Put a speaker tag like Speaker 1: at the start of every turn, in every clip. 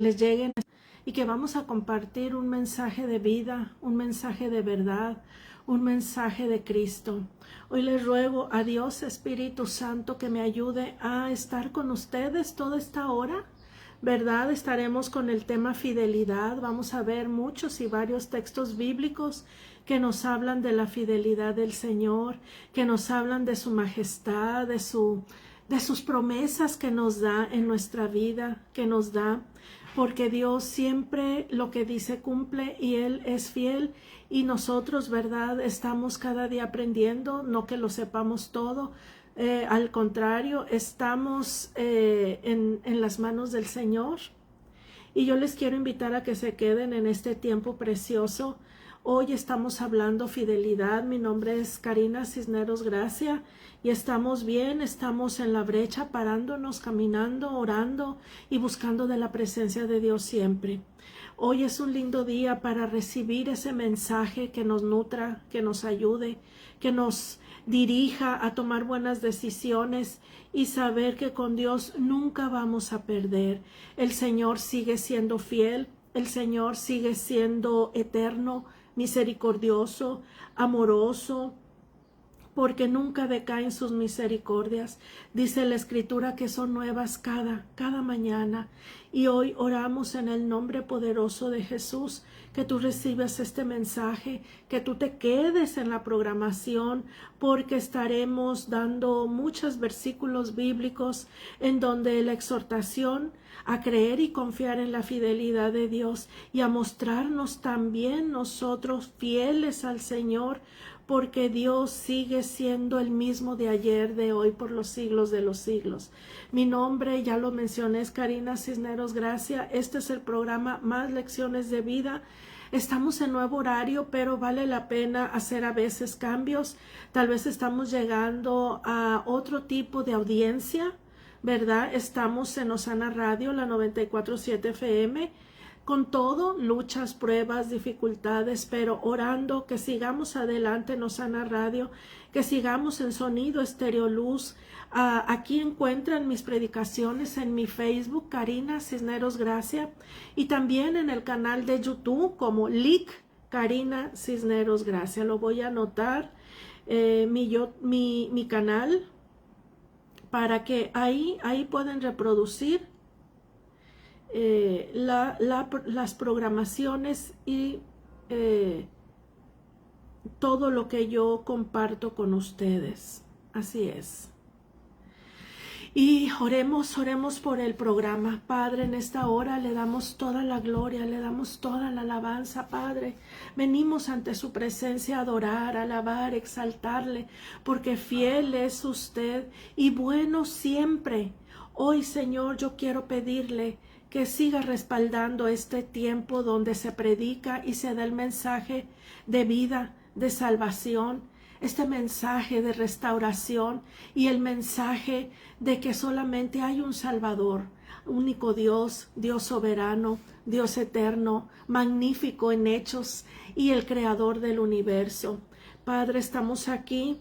Speaker 1: les lleguen y que vamos a compartir un mensaje de vida, un mensaje de verdad, un mensaje de Cristo. Hoy les ruego a Dios Espíritu Santo que me ayude a estar con ustedes toda esta hora, ¿verdad? Estaremos con el tema fidelidad. Vamos a ver muchos y varios textos bíblicos que nos hablan de la fidelidad del Señor, que nos hablan de su majestad, de sus promesas que nos da en nuestra vida, que nos da, porque Dios siempre lo que dice cumple y Él es fiel y nosotros, ¿verdad? Estamos cada día aprendiendo, no que lo sepamos todo, al contrario, estamos en las manos del Señor. Y yo les quiero invitar a que se queden en este tiempo precioso. Hoy estamos hablando fidelidad. Mi nombre es Karina Cisneros Gracia y estamos bien, estamos en la brecha, parándonos, caminando, orando y buscando de la presencia de Dios siempre. Hoy es un lindo día para recibir ese mensaje que nos nutra, que nos ayude, que nos dirija a tomar buenas decisiones y saber que con Dios nunca vamos a perder. El Señor sigue siendo fiel, el Señor sigue siendo eterno, misericordioso, amoroso, porque nunca decaen sus misericordias. Dice la Escritura que son nuevas cada mañana. Y hoy oramos en el nombre poderoso de Jesús, que tú recibas este mensaje, que tú te quedes en la programación, porque estaremos dando muchos versículos bíblicos en donde la exhortación a creer y confiar en la fidelidad de Dios y a mostrarnos también nosotros fieles al Señor, porque Dios sigue siendo el mismo de ayer, de hoy, por los siglos de los siglos. Mi nombre, ya lo mencioné, es Karina Cisneros Gracia. Este es el programa Más Lecciones de Vida. Estamos en nuevo horario, pero vale la pena hacer a veces cambios. Tal vez estamos llegando a otro tipo de audiencia, ¿verdad? Estamos en Osana Radio, la 94.7 FM. Con todo, luchas, pruebas, dificultades, pero orando que sigamos adelante en Osana Radio, que sigamos en Sonido Estéreo Luz. Aquí encuentran mis predicaciones en mi Facebook, Karina Cisneros Gracia, y también en el canal de YouTube como LIC Karina Cisneros Gracia. Lo voy a anotar, mi canal, para que ahí pueden reproducir las programaciones y todo lo que yo comparto con ustedes. Así es. Y oremos por el programa. Padre, en esta hora le damos toda la gloria, le damos toda la alabanza, Padre. Venimos ante su presencia a adorar, alabar, exaltarle, porque fiel es usted y bueno siempre. Hoy, Señor, yo quiero pedirle que siga respaldando este tiempo donde se predica y se da el mensaje de vida, de salvación, este mensaje de restauración y el mensaje de que solamente hay un Salvador, único Dios, Dios soberano, Dios eterno, magnífico en hechos y el creador del universo. Padre, estamos aquí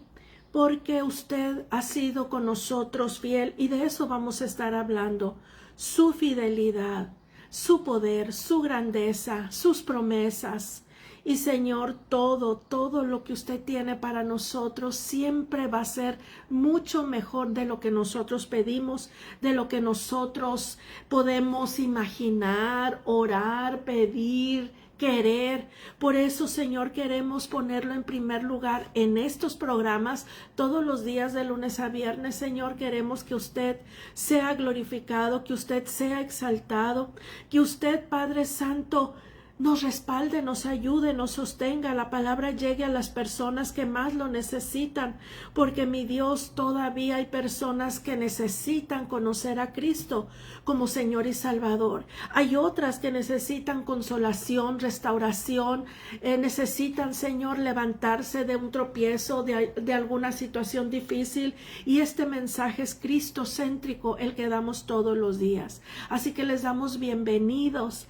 Speaker 1: porque usted ha sido con nosotros fiel y de eso vamos a estar hablando. Su fidelidad, su poder, su grandeza, sus promesas. Y Señor, todo lo que usted tiene para nosotros siempre va a ser mucho mejor de lo que nosotros pedimos, de lo que nosotros podemos imaginar, orar, pedir, querer. Por eso, Señor, queremos ponerlo en primer lugar en estos programas todos los días de lunes a viernes. Señor, queremos que usted sea glorificado, que usted sea exaltado, que usted, Padre Santo, nos respalde, nos ayude, nos sostenga, la palabra llegue a las personas que más lo necesitan, porque mi Dios, todavía hay personas que necesitan conocer a Cristo como Señor y Salvador. Hay otras que necesitan consolación, restauración, necesitan, Señor, levantarse de un tropiezo, de alguna situación difícil, y este mensaje es cristocéntrico, el que damos todos los días. Así que les damos bienvenidos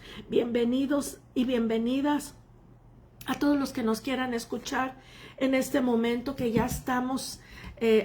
Speaker 1: y bienvenidas a todos los que nos quieran escuchar en este momento que ya estamos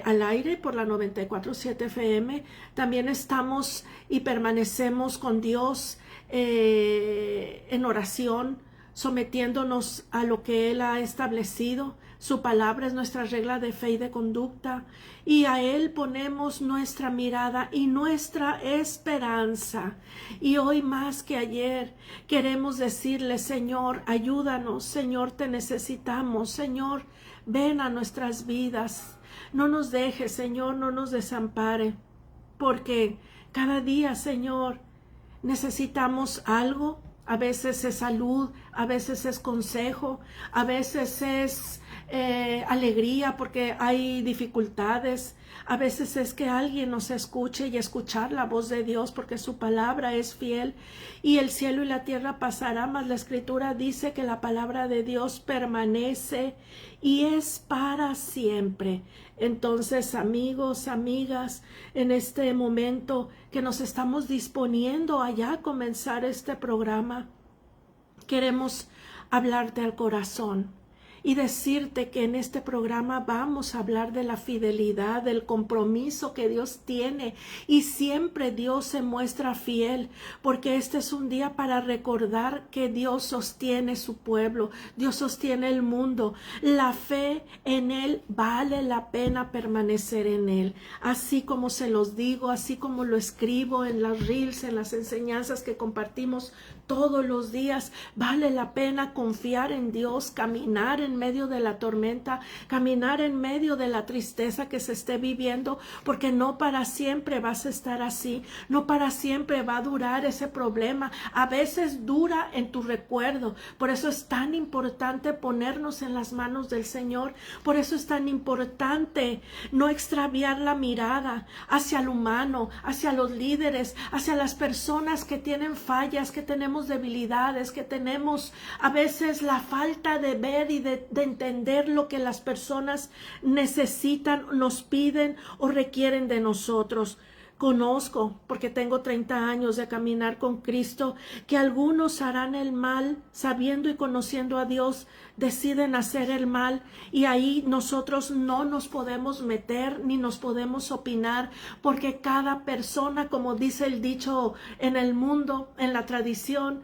Speaker 1: al aire por la 94.7 FM. También estamos y permanecemos con Dios en oración, sometiéndonos a lo que Él ha establecido. Su palabra es nuestra regla de fe y de conducta, y a Él ponemos nuestra mirada y nuestra esperanza. Y hoy más que ayer queremos decirle: Señor, ayúdanos, Señor, te necesitamos, Señor, ven a nuestras vidas, no nos dejes, Señor, no nos desampare, porque cada día, Señor, necesitamos algo. A veces es salud, a veces es consejo, a veces es alegría porque hay dificultades, a veces es que alguien nos escuche y escuchar la voz de Dios, porque su palabra es fiel. Y el cielo y la tierra pasarán, mas la Escritura dice que la palabra de Dios permanece y es para siempre. Entonces, amigos, amigas, en este momento que nos estamos disponiendo allá a comenzar este programa, queremos hablarte al corazón y decirte que en este programa vamos a hablar de la fidelidad, del compromiso que Dios tiene, y siempre Dios se muestra fiel, porque este es un día para recordar que Dios sostiene su pueblo, Dios sostiene el mundo. La fe en Él vale la pena permanecer en Él, así como se los digo, así como lo escribo en las reels, en las enseñanzas que compartimos todos los días. Vale la pena confiar en Dios, caminar en medio de la tormenta, caminar en medio de la tristeza que se esté viviendo, porque no para siempre vas a estar así, no para siempre va a durar ese problema. A veces dura en tu recuerdo. Por eso es tan importante ponernos en las manos del Señor. Por eso es tan importante no extraviar la mirada hacia el humano, hacia los líderes, hacia las personas que tienen fallas, que tenemos debilidades, que tenemos a veces la falta de ver y de entender lo que las personas necesitan, nos piden o requieren de nosotros. Conozco, porque tengo 30 años de caminar con Cristo, que algunos harán el mal, sabiendo y conociendo a Dios, deciden hacer el mal, y ahí nosotros no nos podemos meter ni nos podemos opinar, porque cada persona, como dice el dicho en el mundo, en la tradición,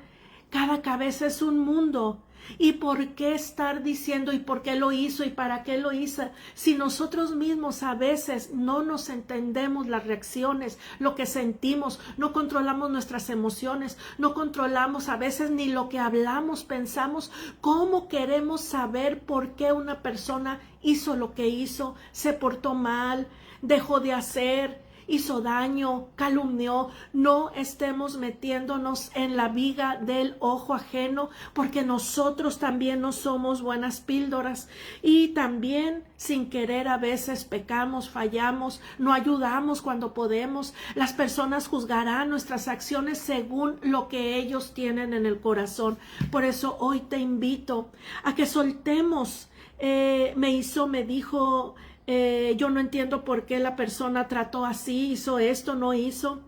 Speaker 1: cada cabeza es un mundo. ¿Y por qué estar diciendo y por qué lo hizo y para qué lo hizo? Si nosotros mismos a veces no nos entendemos las reacciones, lo que sentimos, no controlamos nuestras emociones, no controlamos a veces ni lo que hablamos, pensamos. ¿Cómo queremos saber por qué una persona hizo lo que hizo, se portó mal, dejó de hacer, hizo daño, calumnió? No estemos metiéndonos en la viga del ojo ajeno, porque nosotros también no somos buenas píldoras, y también sin querer a veces pecamos, fallamos, no ayudamos cuando podemos. Las personas juzgarán nuestras acciones según lo que ellos tienen en el corazón. Por eso hoy te invito a que soltemos. Me dijo, yo no entiendo por qué la persona trató así, hizo esto, no hizo.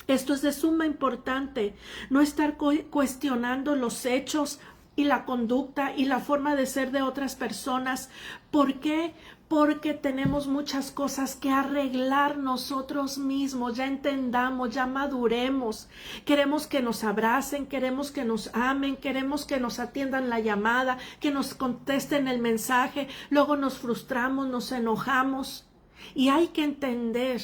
Speaker 1: Esto es de suma importante, no estar cuestionando los hechos y la conducta y la forma de ser de otras personas. ¿Por qué? Porque tenemos muchas cosas que arreglar nosotros mismos. Ya entendamos, ya maduremos. Queremos que nos abracen, queremos que nos amen, queremos que nos atiendan la llamada, que nos contesten el mensaje. Luego nos frustramos, nos enojamos. Y hay que entender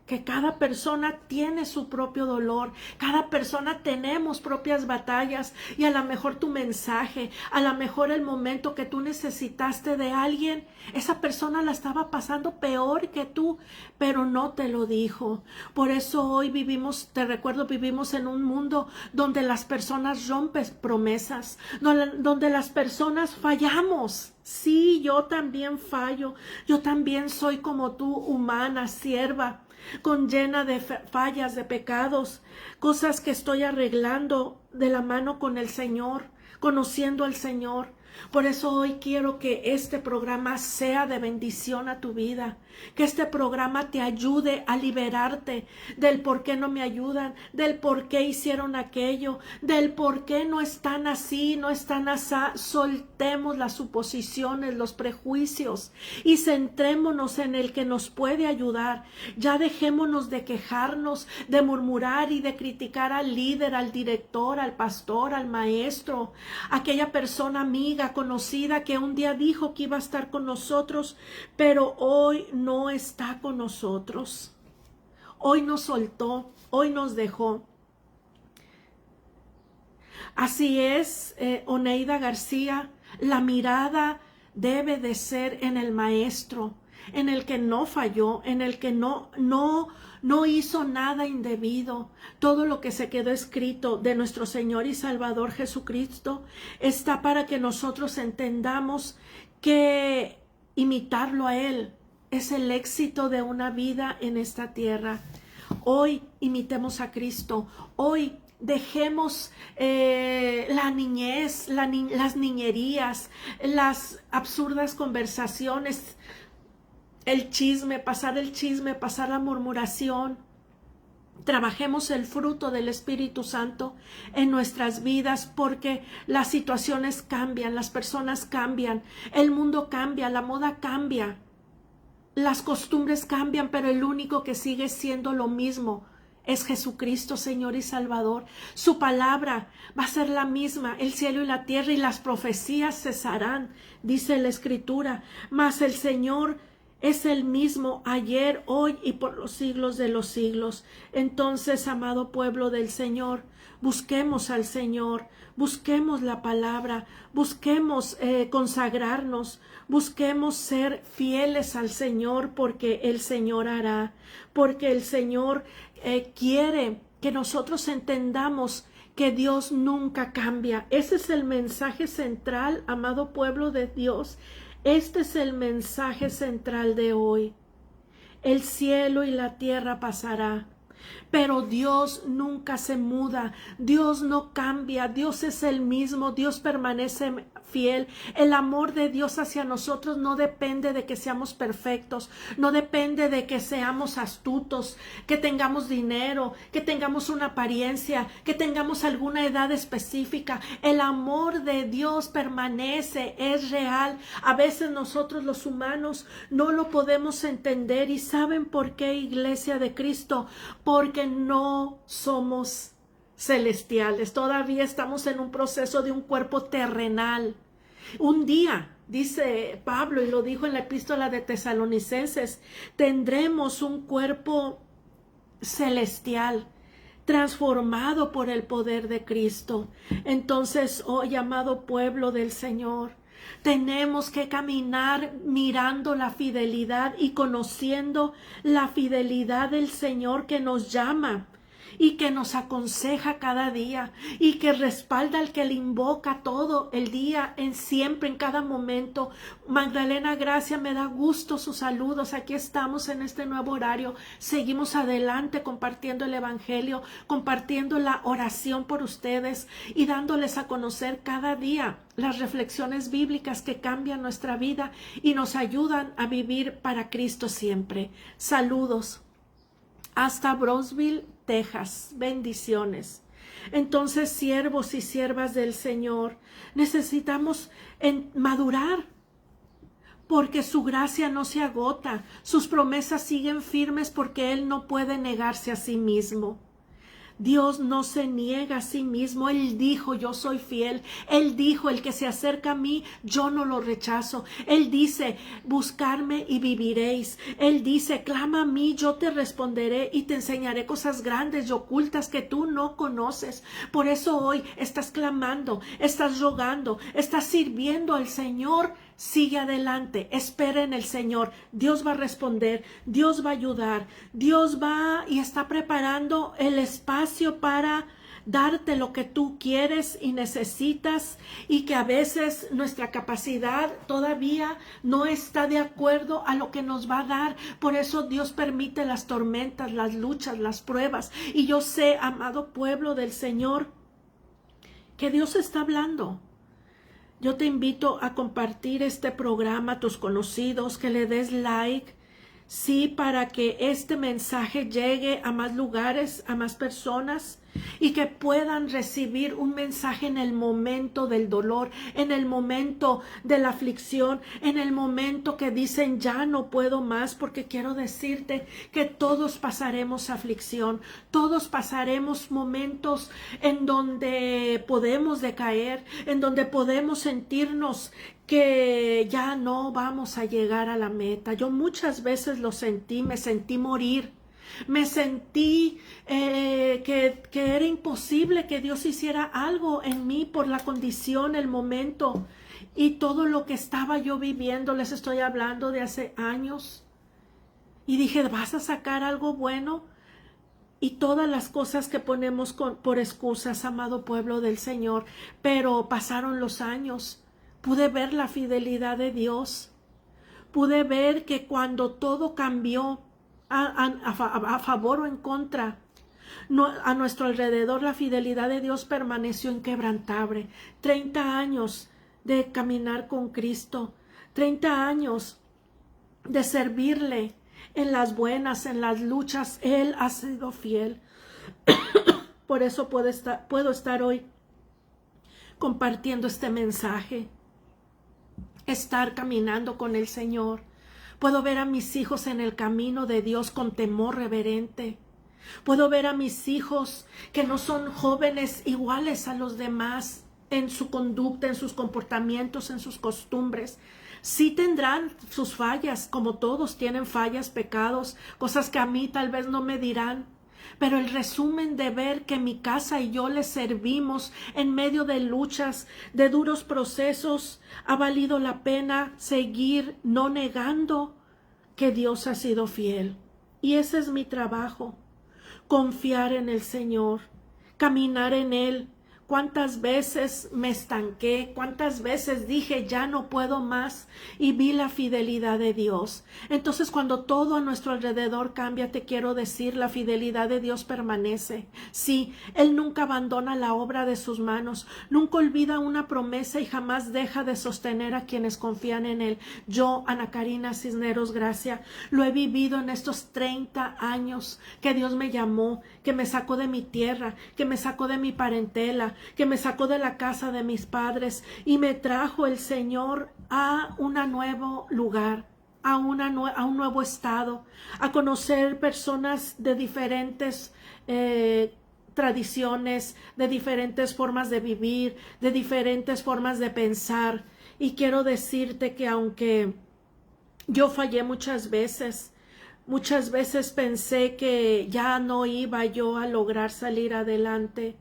Speaker 1: que cada persona tiene su propio dolor, cada persona tenemos propias batallas, y a lo mejor tu mensaje, a lo mejor el momento que tú necesitaste de alguien, esa persona la estaba pasando peor que tú, pero no te lo dijo. Por eso hoy vivimos, te recuerdo, vivimos en un mundo donde las personas rompen promesas, donde las personas fallamos. Sí, yo también fallo, yo también soy como tú, humana, sierva, llena de fallas, de pecados, cosas que estoy arreglando de la mano con el Señor, conociendo al Señor. Por eso hoy quiero que este programa sea de bendición a tu vida, que este programa te ayude a liberarte del por qué no me ayudan, del por qué hicieron aquello, del por qué no están así, no están así. Soltemos las suposiciones, los prejuicios y centrémonos en el que nos puede ayudar. Ya dejémonos de quejarnos, de murmurar y de criticar al líder, al director, al pastor, al maestro, aquella persona amiga, conocida que un día dijo que iba a estar con nosotros, pero hoy no está con nosotros. Hoy nos soltó, hoy nos dejó. Así es, Oneida García, la mirada debe de ser en el maestro, en el que no falló, en el que no hizo nada indebido. Todo lo que se quedó escrito de nuestro Señor y Salvador Jesucristo está para que nosotros entendamos que imitarlo a Él es el éxito de una vida en esta tierra. Hoy imitemos a Cristo. Hoy dejemos la niñez, las niñerías, las absurdas conversaciones, el chisme, pasar la murmuración. Trabajemos el fruto del Espíritu Santo en nuestras vidas, porque las situaciones cambian, las personas cambian, el mundo cambia, la moda cambia, las costumbres cambian, pero el único que sigue siendo lo mismo es Jesucristo, Señor y Salvador. Su palabra va a ser la misma, el cielo y la tierra y las profecías cesarán, dice la Escritura, mas el Señor es el mismo ayer, hoy y por los siglos de los siglos. Entonces, amado pueblo del Señor, busquemos al Señor, busquemos la palabra, busquemos consagrarnos, busquemos ser fieles al Señor, porque el Señor hará, porque el Señor quiere que nosotros entendamos que Dios nunca cambia. Ese es el mensaje central, amado pueblo de Dios. Este es el mensaje central de hoy. El cielo y la tierra pasará, pero Dios nunca se muda, Dios no cambia, Dios es el mismo, Dios permanece fiel. El amor de Dios hacia nosotros no depende de que seamos perfectos, no depende de que seamos astutos, que tengamos dinero, que tengamos una apariencia, que tengamos alguna edad específica. El amor de Dios permanece, es real. A veces nosotros los humanos no lo podemos entender. ¿Y saben por qué, Iglesia de Cristo? Porque no somos celestiales, todavía estamos en un proceso de un cuerpo terrenal. Un día, dice Pablo, y lo dijo en la epístola de Tesalonicenses, tendremos un cuerpo celestial, transformado por el poder de Cristo. Entonces, hoy, amado pueblo del Señor, tenemos que caminar mirando la fidelidad y conociendo la fidelidad del Señor, que nos llama y que nos aconseja cada día y que respalda al que le invoca todo el día, siempre, en cada momento. Magdalena Gracia, me da gusto sus saludos. Aquí estamos en este nuevo horario. Seguimos adelante compartiendo el Evangelio, compartiendo la oración por ustedes y dándoles a conocer cada día las reflexiones bíblicas que cambian nuestra vida y nos ayudan a vivir para Cristo siempre. Saludos hasta Brownsville, Texas. Bendiciones. Entonces, siervos y siervas del Señor, necesitamos madurar, porque su gracia no se agota, sus promesas siguen firmes, porque Él no puede negarse a sí mismo. Dios no se niega a sí mismo. Él dijo, yo soy fiel. Él dijo, el que se acerca a mí, yo no lo rechazo. Él dice, buscarme y viviréis. Él dice, clama a mí, yo te responderé y te enseñaré cosas grandes y ocultas que tú no conoces. Por eso hoy estás clamando, estás rogando, estás sirviendo al Señor. Sigue adelante, espera en el Señor. Dios va a responder, Dios va a ayudar, Dios va y está preparando el espacio para darte lo que tú quieres y necesitas, y que a veces nuestra capacidad todavía no está de acuerdo a lo que nos va a dar. Por eso Dios permite las tormentas, las luchas, las pruebas. Y yo sé, amado pueblo del Señor, que Dios está hablando. Yo te invito a compartir este programa a tus conocidos, que le des like, sí, para que este mensaje llegue a más lugares, a más personas, y que puedan recibir un mensaje en el momento del dolor, en el momento de la aflicción, en el momento que dicen ya no puedo más, porque quiero decirte que todos pasaremos aflicción, todos pasaremos momentos en donde podemos decaer, en donde podemos sentirnos que ya no vamos a llegar a la meta. Yo muchas veces lo sentí, me sentí morir. Me sentí que era imposible que Dios hiciera algo en mí por la condición, el momento y todo lo que estaba yo viviendo. Les estoy hablando de hace años. Y dije, ¿vas a sacar algo bueno? Y todas las cosas que ponemos por excusas, amado pueblo del Señor. Pero pasaron los años. Pude ver la fidelidad de Dios. Pude ver que cuando todo cambió, a favor o en contra, a nuestro alrededor, la fidelidad de Dios permaneció inquebrantable. 30 años de caminar con Cristo, 30 años de servirle en las buenas, en las luchas. Él ha sido fiel. Por eso puedo estar hoy compartiendo este mensaje, estar caminando con el Señor. Puedo ver a mis hijos en el camino de Dios con temor reverente. Puedo ver a mis hijos que no son jóvenes iguales a los demás en su conducta, en sus comportamientos, en sus costumbres. Sí tendrán sus fallas, como todos tienen fallas, pecados, cosas que a mí tal vez no me dirán. Pero el resumen de ver que mi casa y yo les servimos en medio de luchas, de duros procesos, ha valido la pena seguir no negando que Dios ha sido fiel. Y ese es mi trabajo, confiar en el Señor, caminar en Él. ¿Cuántas veces me estanqué? ¿Cuántas veces dije ya no puedo más? Y vi la fidelidad de Dios. Entonces, cuando todo a nuestro alrededor cambia, te quiero decir, la fidelidad de Dios permanece. Sí, Él nunca abandona la obra de sus manos, nunca olvida una promesa y jamás deja de sostener a quienes confían en Él. Yo, Ana Karina Cisneros Gracia, lo he vivido en estos 30 años que Dios me llamó, que me sacó de mi tierra, que me sacó de mi parentela, que me sacó de la casa de mis padres y me trajo el Señor a un nuevo lugar, a un nuevo estado, a conocer personas de diferentes tradiciones, de diferentes formas de vivir, de diferentes formas de pensar. Y quiero decirte que aunque yo fallé muchas veces pensé que ya no iba yo a lograr salir adelante,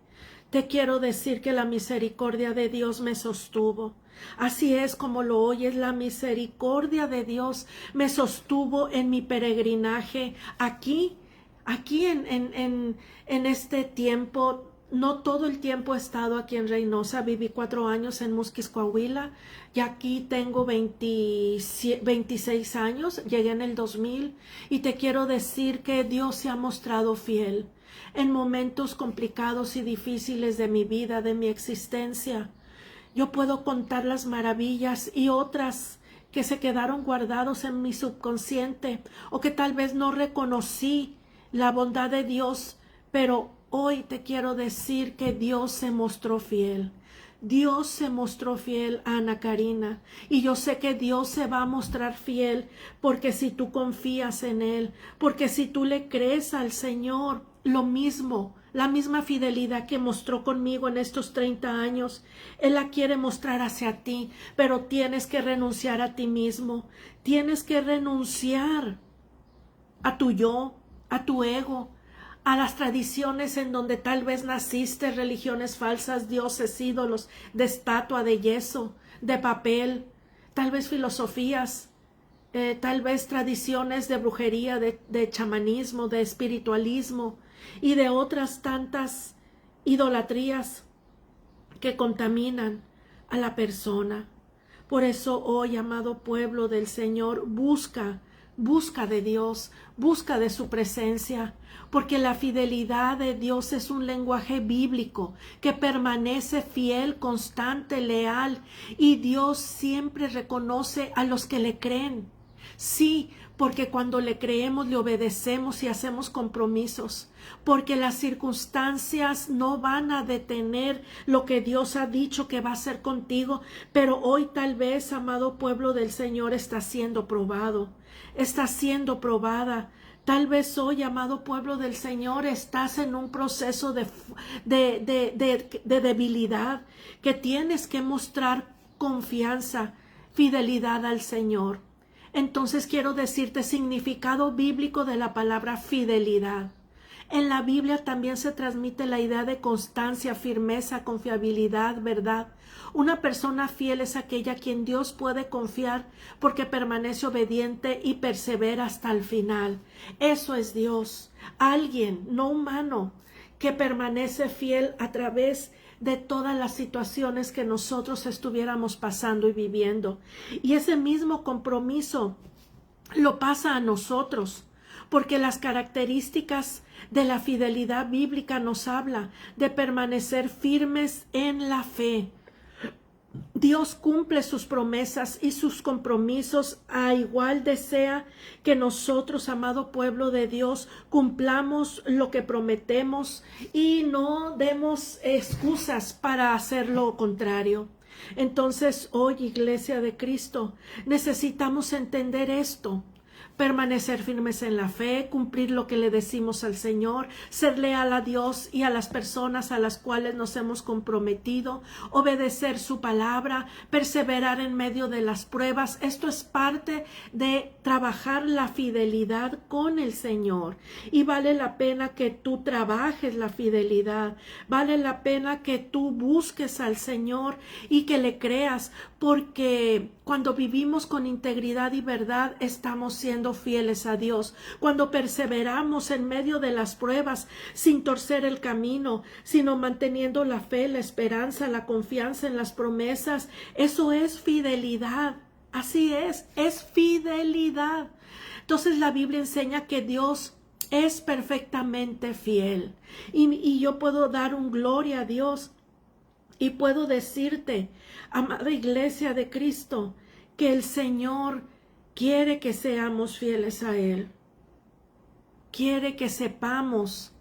Speaker 1: te quiero decir que la misericordia de Dios me sostuvo. Así es como lo oyes, la misericordia de Dios me sostuvo en mi peregrinaje aquí en este tiempo. No todo el tiempo he estado aquí en Reynosa, viví 4 años en Musquis, Coahuila, y aquí tengo 26 años, llegué en el 2000, y te quiero decir que Dios se ha mostrado fiel en momentos complicados y difíciles de mi vida, de mi existencia. Yo puedo contar las maravillas y otras que se quedaron guardados en mi subconsciente, o que tal vez no reconocí la bondad de Dios, pero hoy te quiero decir que Dios se mostró fiel. Dios se mostró fiel a Ana Karina, y yo sé que Dios se va a mostrar fiel, porque si tú confías en Él, porque si tú le crees al Señor, lo mismo, la misma fidelidad que mostró conmigo en estos 30 años, Él la quiere mostrar hacia ti, pero tienes que renunciar a ti mismo, tienes que renunciar a tu yo, a tu ego, a las tradiciones en donde tal vez naciste, religiones falsas, dioses, ídolos, de estatua, de yeso, de papel, tal vez filosofías, tal vez tradiciones de brujería, de chamanismo, de espiritualismo y de otras tantas idolatrías que contaminan a la persona. Por eso hoy, amado pueblo del Señor, busca busca de Dios, busca de su presencia, porque la fidelidad de Dios es un lenguaje bíblico que permanece fiel, constante, leal, y Dios siempre reconoce a los que le creen. Sí, porque cuando le creemos, le obedecemos y hacemos compromisos, porque las circunstancias no van a detener lo que Dios ha dicho que va a hacer contigo, pero hoy tal vez, amado pueblo del Señor, está siendo probado, está siendo probada. Tal vez hoy, amado pueblo del Señor, estás en un proceso de debilidad, que tienes que mostrar confianza, fidelidad al Señor. Entonces quiero decirte significado bíblico de la palabra fidelidad. En la Biblia también se transmite la idea de constancia, firmeza, confiabilidad, verdad. Una persona fiel es aquella a quien Dios puede confiar porque permanece obediente y persevera hasta el final. Eso es Dios. Alguien, no humano, que permanece fiel a través de todas las situaciones que nosotros estuviéramos pasando y viviendo. Y ese mismo compromiso lo pasa a nosotros, porque las características de la fidelidad bíblica nos habla de permanecer firmes en la fe. Dios cumple sus promesas y sus compromisos, a igual desea que nosotros, amado pueblo de Dios, cumplamos lo que prometemos y no demos excusas para hacer lo contrario. Entonces, hoy, Iglesia de Cristo, necesitamos entender esto. Permanecer firmes en la fe, cumplir lo que le decimos al Señor, ser leal a Dios y a las personas a las cuales nos hemos comprometido, obedecer su palabra, perseverar en medio de las pruebas. Esto es parte de trabajar la fidelidad con el Señor. Y vale la pena que tú trabajes la fidelidad, vale la pena que tú busques al Señor y que le creas, porque cuando vivimos con integridad y verdad, estamos siendo fieles a Dios. Cuando perseveramos en medio de las pruebas, sin torcer el camino, sino manteniendo la fe, la esperanza, la confianza en las promesas, eso es fidelidad. Así es fidelidad. Entonces la Biblia enseña que Dios es perfectamente fiel. Y yo puedo dar un gloria a Dios. Y puedo decirte, amada Iglesia de Cristo, que el Señor quiere que seamos fieles a Él. Quiere que sepamos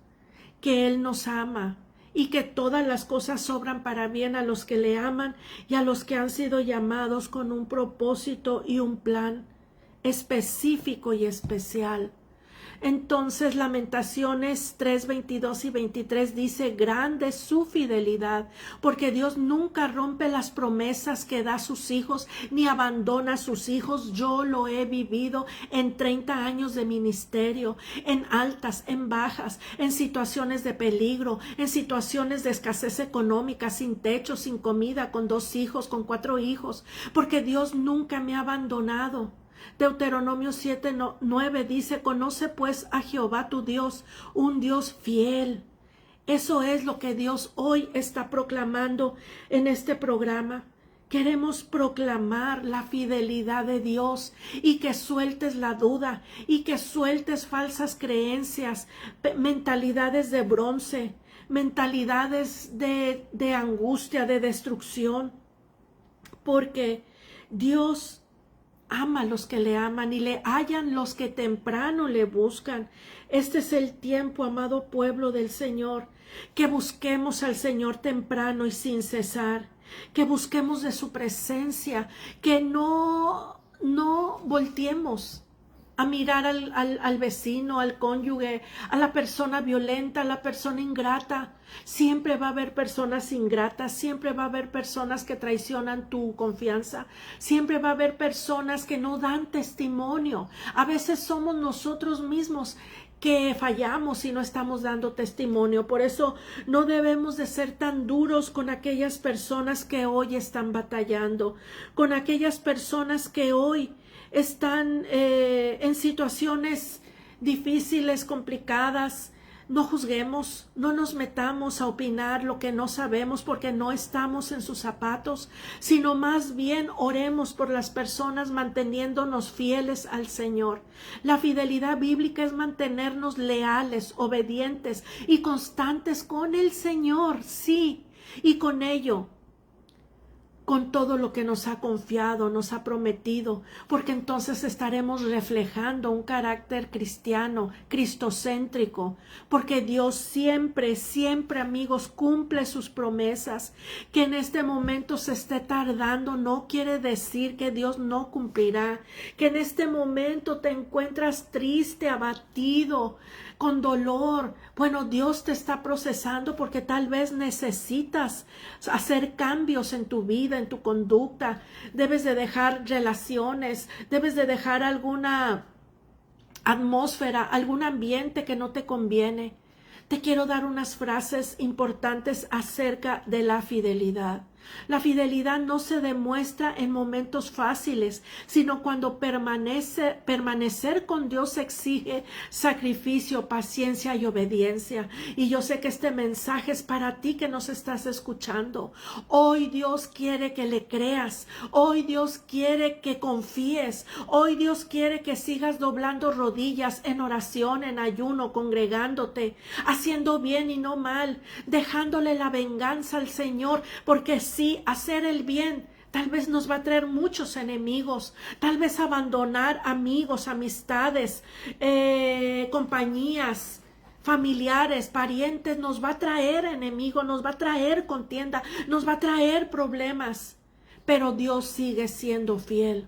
Speaker 1: que Él nos ama y que todas las cosas obran para bien a los que le aman y a los que han sido llamados con un propósito y un plan específico y especial. Entonces Lamentaciones 3, 22 y 23 dice: grande es su fidelidad, porque Dios nunca rompe las promesas que da a sus hijos, ni abandona a sus hijos. Yo lo he vivido en 30 años de ministerio, en altas, en bajas, en situaciones de peligro, en situaciones de escasez económica, sin techo, sin comida, con 2 hijos, con 4 hijos, porque Dios nunca me ha abandonado. Deuteronomio 7:9 dice: conoce pues a Jehová tu Dios, un Dios fiel. Eso es lo que Dios hoy está proclamando en este programa. Queremos proclamar la fidelidad de Dios y que sueltes la duda y que sueltes falsas creencias, mentalidades de bronce, mentalidades de angustia, de destrucción, porque Dios ama a los que le aman y le hallan los que temprano le buscan. Este es el tiempo, amado pueblo del Señor, que busquemos al Señor temprano y sin cesar, que busquemos de su presencia, que no volteemos a mirar al vecino, al cónyuge, a la persona violenta, a la persona ingrata. Siempre va a haber personas ingratas, siempre va a haber personas que traicionan tu confianza, siempre va a haber personas que no dan testimonio. A veces somos nosotros mismos que fallamos y no estamos dando testimonio. Por eso no debemos de ser tan duros con aquellas personas que hoy están batallando, con aquellas personas que hoy están en situaciones difíciles, complicadas, No juzguemos, no nos metamos a opinar lo que no sabemos porque no estamos en sus zapatos, sino más bien oremos por las personas manteniéndonos fieles al Señor. La fidelidad bíblica es mantenernos leales, obedientes y constantes con el Señor, sí, y con ello, con todo lo que nos ha confiado, nos ha prometido, porque entonces estaremos reflejando un carácter cristiano, cristocéntrico, porque Dios siempre, siempre, amigos, cumple sus promesas. Que en este momento se esté tardando no quiere decir que Dios no cumplirá. Que en este momento te encuentras triste, abatido, con dolor. Bueno, Dios te está procesando porque tal vez necesitas hacer cambios en tu vida, en tu conducta. Debes de dejar relaciones, debes de dejar alguna atmósfera, algún ambiente que no te conviene. Te quiero dar unas frases importantes acerca de la fidelidad. La fidelidad no se demuestra en momentos fáciles, sino cuando permanecer con Dios exige sacrificio, paciencia y obediencia. Y yo sé que este mensaje es para ti que nos estás escuchando. Hoy Dios quiere que le creas. Hoy Dios quiere que confíes. Hoy Dios quiere que sigas doblando rodillas en oración, en ayuno, congregándote, haciendo bien y no mal, dejándole la venganza al Señor, porque sí, hacer el bien tal vez nos va a traer muchos enemigos, tal vez abandonar amigos, amistades, compañías, familiares, parientes, nos va a traer enemigos, nos va a traer contienda, nos va a traer problemas, pero Dios sigue siendo fiel.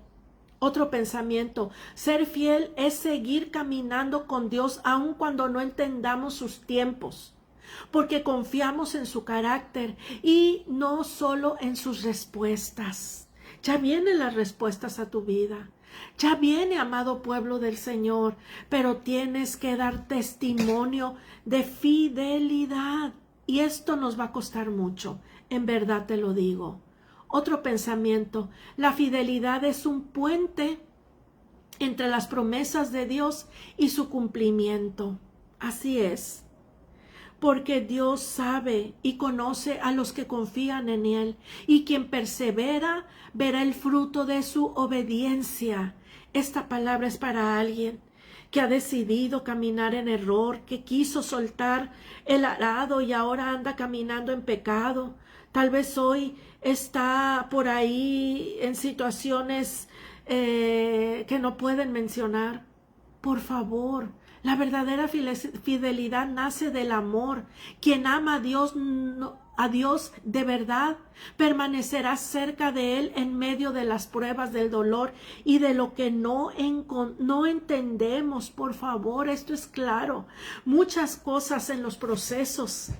Speaker 1: Otro pensamiento, ser fiel es seguir caminando con Dios aun cuando no entendamos sus tiempos, porque confiamos en su carácter y no solo en sus respuestas. Ya vienen las respuestas a tu vida. Ya viene, amado pueblo del Señor, pero tienes que dar testimonio de fidelidad. Y esto nos va a costar mucho, en verdad te lo digo. Otro pensamiento, la fidelidad es un puente entre las promesas de Dios y su cumplimiento. Así es. Porque Dios sabe y conoce a los que confían en Él, y quien persevera verá el fruto de su obediencia. Esta palabra es para alguien que ha decidido caminar en error, que quiso soltar el arado y ahora anda caminando en pecado. Tal vez hoy está por ahí en situaciones que no pueden mencionar. Por favor, la verdadera fidelidad nace del amor. Quien ama a Dios de verdad permanecerá cerca de Él en medio de las pruebas, del dolor y de lo que no entendemos. Por favor, esto es claro. Muchas cosas en los procesos,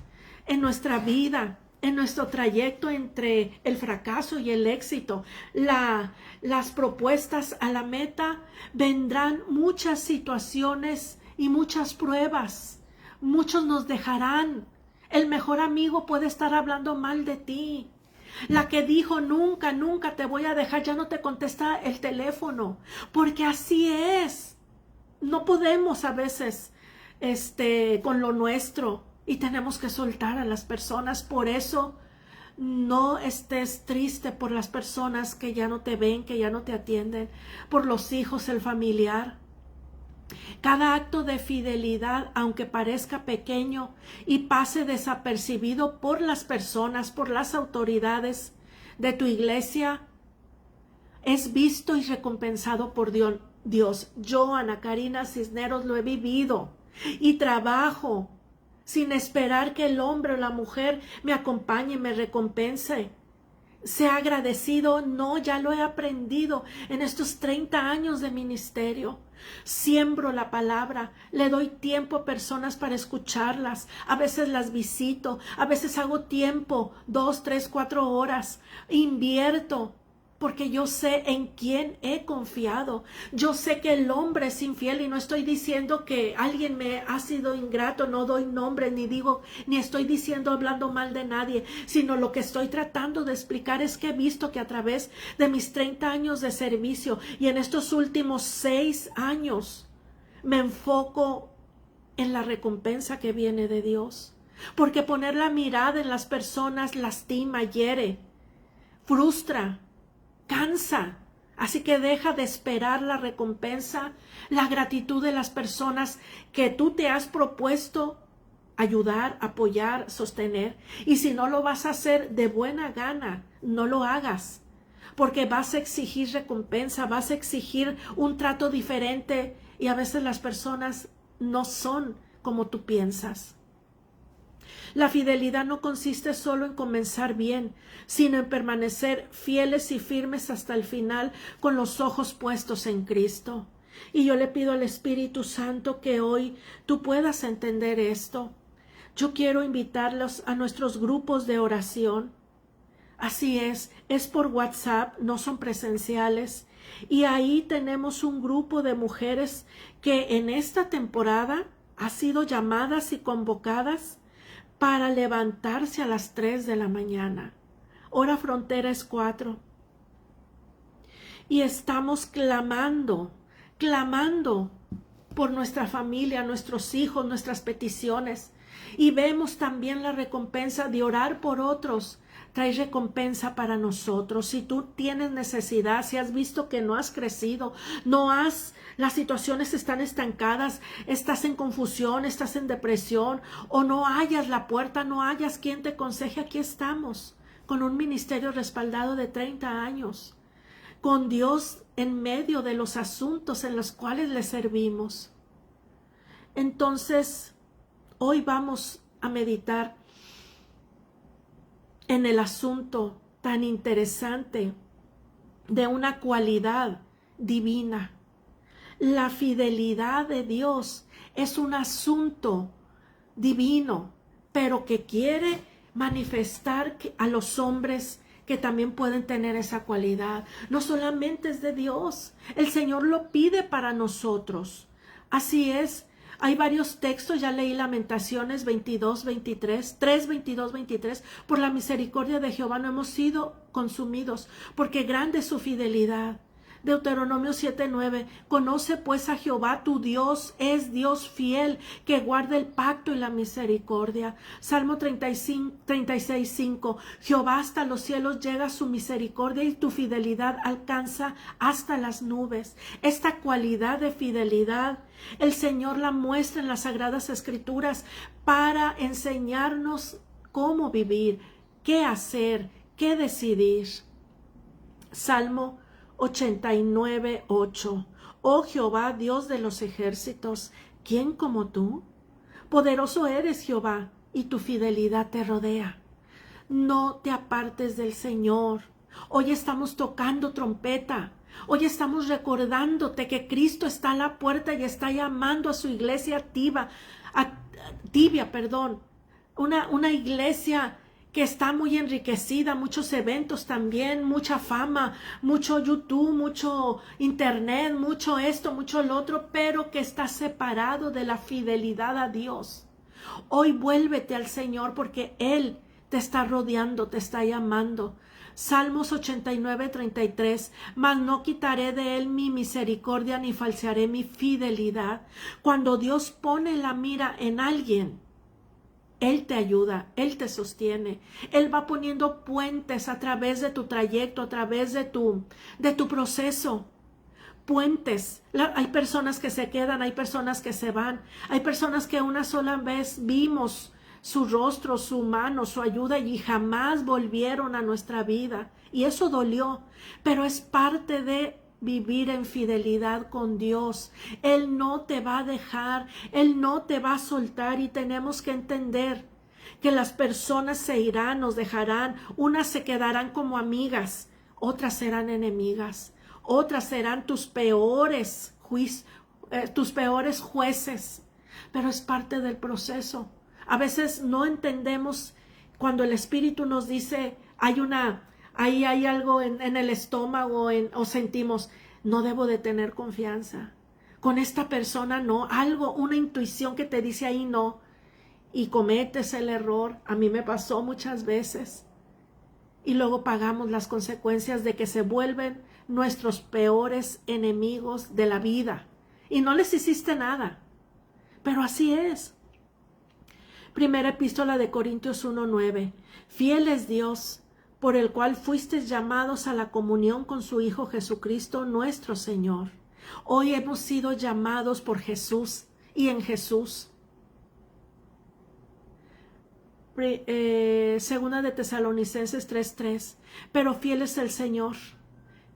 Speaker 1: en nuestra vida, en nuestro trayecto entre el fracaso y el éxito, las propuestas a la meta, vendrán muchas situaciones y muchas pruebas. Muchos nos dejarán. El mejor amigo puede estar hablando mal de ti. La que dijo nunca, nunca te voy a dejar, ya no te contesta el teléfono, porque así es. No podemos a veces con lo nuestro. Y tenemos que soltar a las personas. Por eso no estés triste por las personas que ya no te ven, que ya no te atienden, por los hijos, el familiar. Cada acto de fidelidad, aunque parezca pequeño y pase desapercibido por las personas, por las autoridades de tu iglesia, es visto y recompensado por Dios. Yo, Ana Karina Cisneros, lo he vivido y trabajo sin esperar que el hombre o la mujer me acompañe y me recompense. Sea agradecido, no, ya lo he aprendido en estos 30 años de ministerio. Siembro la palabra, le doy tiempo a personas para escucharlas, a veces las visito, a veces hago tiempo, 2, 3, 4 horas, invierto. Porque yo sé en quién he confiado. Yo sé que el hombre es infiel y no estoy diciendo que alguien me ha sido ingrato, no doy nombre, ni estoy diciendo hablando mal de nadie, sino lo que estoy tratando de explicar es que he visto que a través de mis 30 años de servicio y en estos últimos 6 años me enfoco en la recompensa que viene de Dios. Porque poner la mirada en las personas lastima, hiere, frustra, cansa. Así que deja de esperar la recompensa, la gratitud de las personas que tú te has propuesto ayudar, apoyar, sostener. Y si no lo vas a hacer de buena gana, no lo hagas. Porque vas a exigir recompensa, vas a exigir un trato diferente y a veces las personas no son como tú piensas. La fidelidad no consiste solo en comenzar bien, sino en permanecer fieles y firmes hasta el final con los ojos puestos en Cristo. Y yo le pido al Espíritu Santo que hoy tú puedas entender esto. Yo quiero invitarlos a nuestros grupos de oración. Así es por WhatsApp, no son presenciales. Y ahí tenemos un grupo de mujeres que en esta temporada han sido llamadas y convocadas para levantarse a las 3 de la mañana. Hora frontera es 4. Y estamos clamando por nuestra familia, nuestros hijos, nuestras peticiones. Y vemos también la recompensa de orar por otros. Trae recompensa para nosotros. Si tú tienes necesidad, si has visto que no has crecido, las situaciones están estancadas, estás en confusión, estás en depresión, o no hallas la puerta, no hallas quien te aconseje, aquí estamos, con un ministerio respaldado de 30 años, con Dios en medio de los asuntos en los cuales le servimos. Entonces, hoy vamos a meditar en el asunto tan interesante de una cualidad divina. La fidelidad de Dios es un asunto divino, pero que quiere manifestar a los hombres que también pueden tener esa cualidad. No solamente es de Dios, el Señor lo pide para nosotros. Así es. Hay varios textos, ya leí Lamentaciones 22, 23, 3, 22, 23. Por la misericordia de Jehová no hemos sido consumidos, porque grande es su fidelidad. Deuteronomio 7, 9. Conoce pues a Jehová tu Dios, es Dios fiel, que guarda el pacto y la misericordia. Salmo 36, 5. Jehová hasta los cielos llega su misericordia y tu fidelidad alcanza hasta las nubes. Esta cualidad de fidelidad el Señor la muestra en las Sagradas Escrituras para enseñarnos cómo vivir, qué hacer, qué decidir. Salmo 89, 8. Oh Jehová, Dios de los ejércitos, ¿quién como tú? Poderoso eres, Jehová, y tu fidelidad te rodea. No te apartes del Señor. Hoy estamos tocando trompeta. Hoy estamos recordándote que Cristo está a la puerta y está llamando a su iglesia tibia, una iglesia que está muy enriquecida, muchos eventos también, mucha fama, mucho YouTube, mucho internet, mucho esto, mucho lo otro, pero que está separado de la fidelidad a Dios. Hoy vuélvete al Señor porque Él te está rodeando, te está llamando. Salmos 89, 33. Mas no quitaré de él mi misericordia ni falsearé mi fidelidad. Cuando Dios pone la mira en alguien, Él te ayuda, Él te sostiene. Él va poniendo puentes a través de tu trayecto, a través de tu proceso. Puentes. Hay personas que se quedan, hay personas que se van. Hay personas que una sola vez vimos su rostro, su mano, su ayuda y jamás volvieron a nuestra vida. Y eso dolió, pero es parte de vivir en fidelidad con Dios. Él no te va a dejar, Él no te va a soltar y tenemos que entender que las personas se irán, nos dejarán, unas se quedarán como amigas, otras serán enemigas, otras serán tus peores jueces, pero es parte del proceso. A veces no entendemos cuando el Espíritu nos dice, hay algo en el estómago o sentimos, no debo de tener confianza. Con esta persona no, una intuición que te dice ahí no. Y cometes el error, a mí me pasó muchas veces. Y luego pagamos las consecuencias de que se vuelven nuestros peores enemigos de la vida. Y no les hiciste nada. pero así es. Primera epístola de Corintios 1:9. Fiel es Dios, por el cual fuisteis llamados a la comunión con su Hijo Jesucristo nuestro Señor. Hoy hemos sido llamados por Jesús y en Jesús. Segunda de Tesalonicenses 3:3. Pero fiel es el Señor,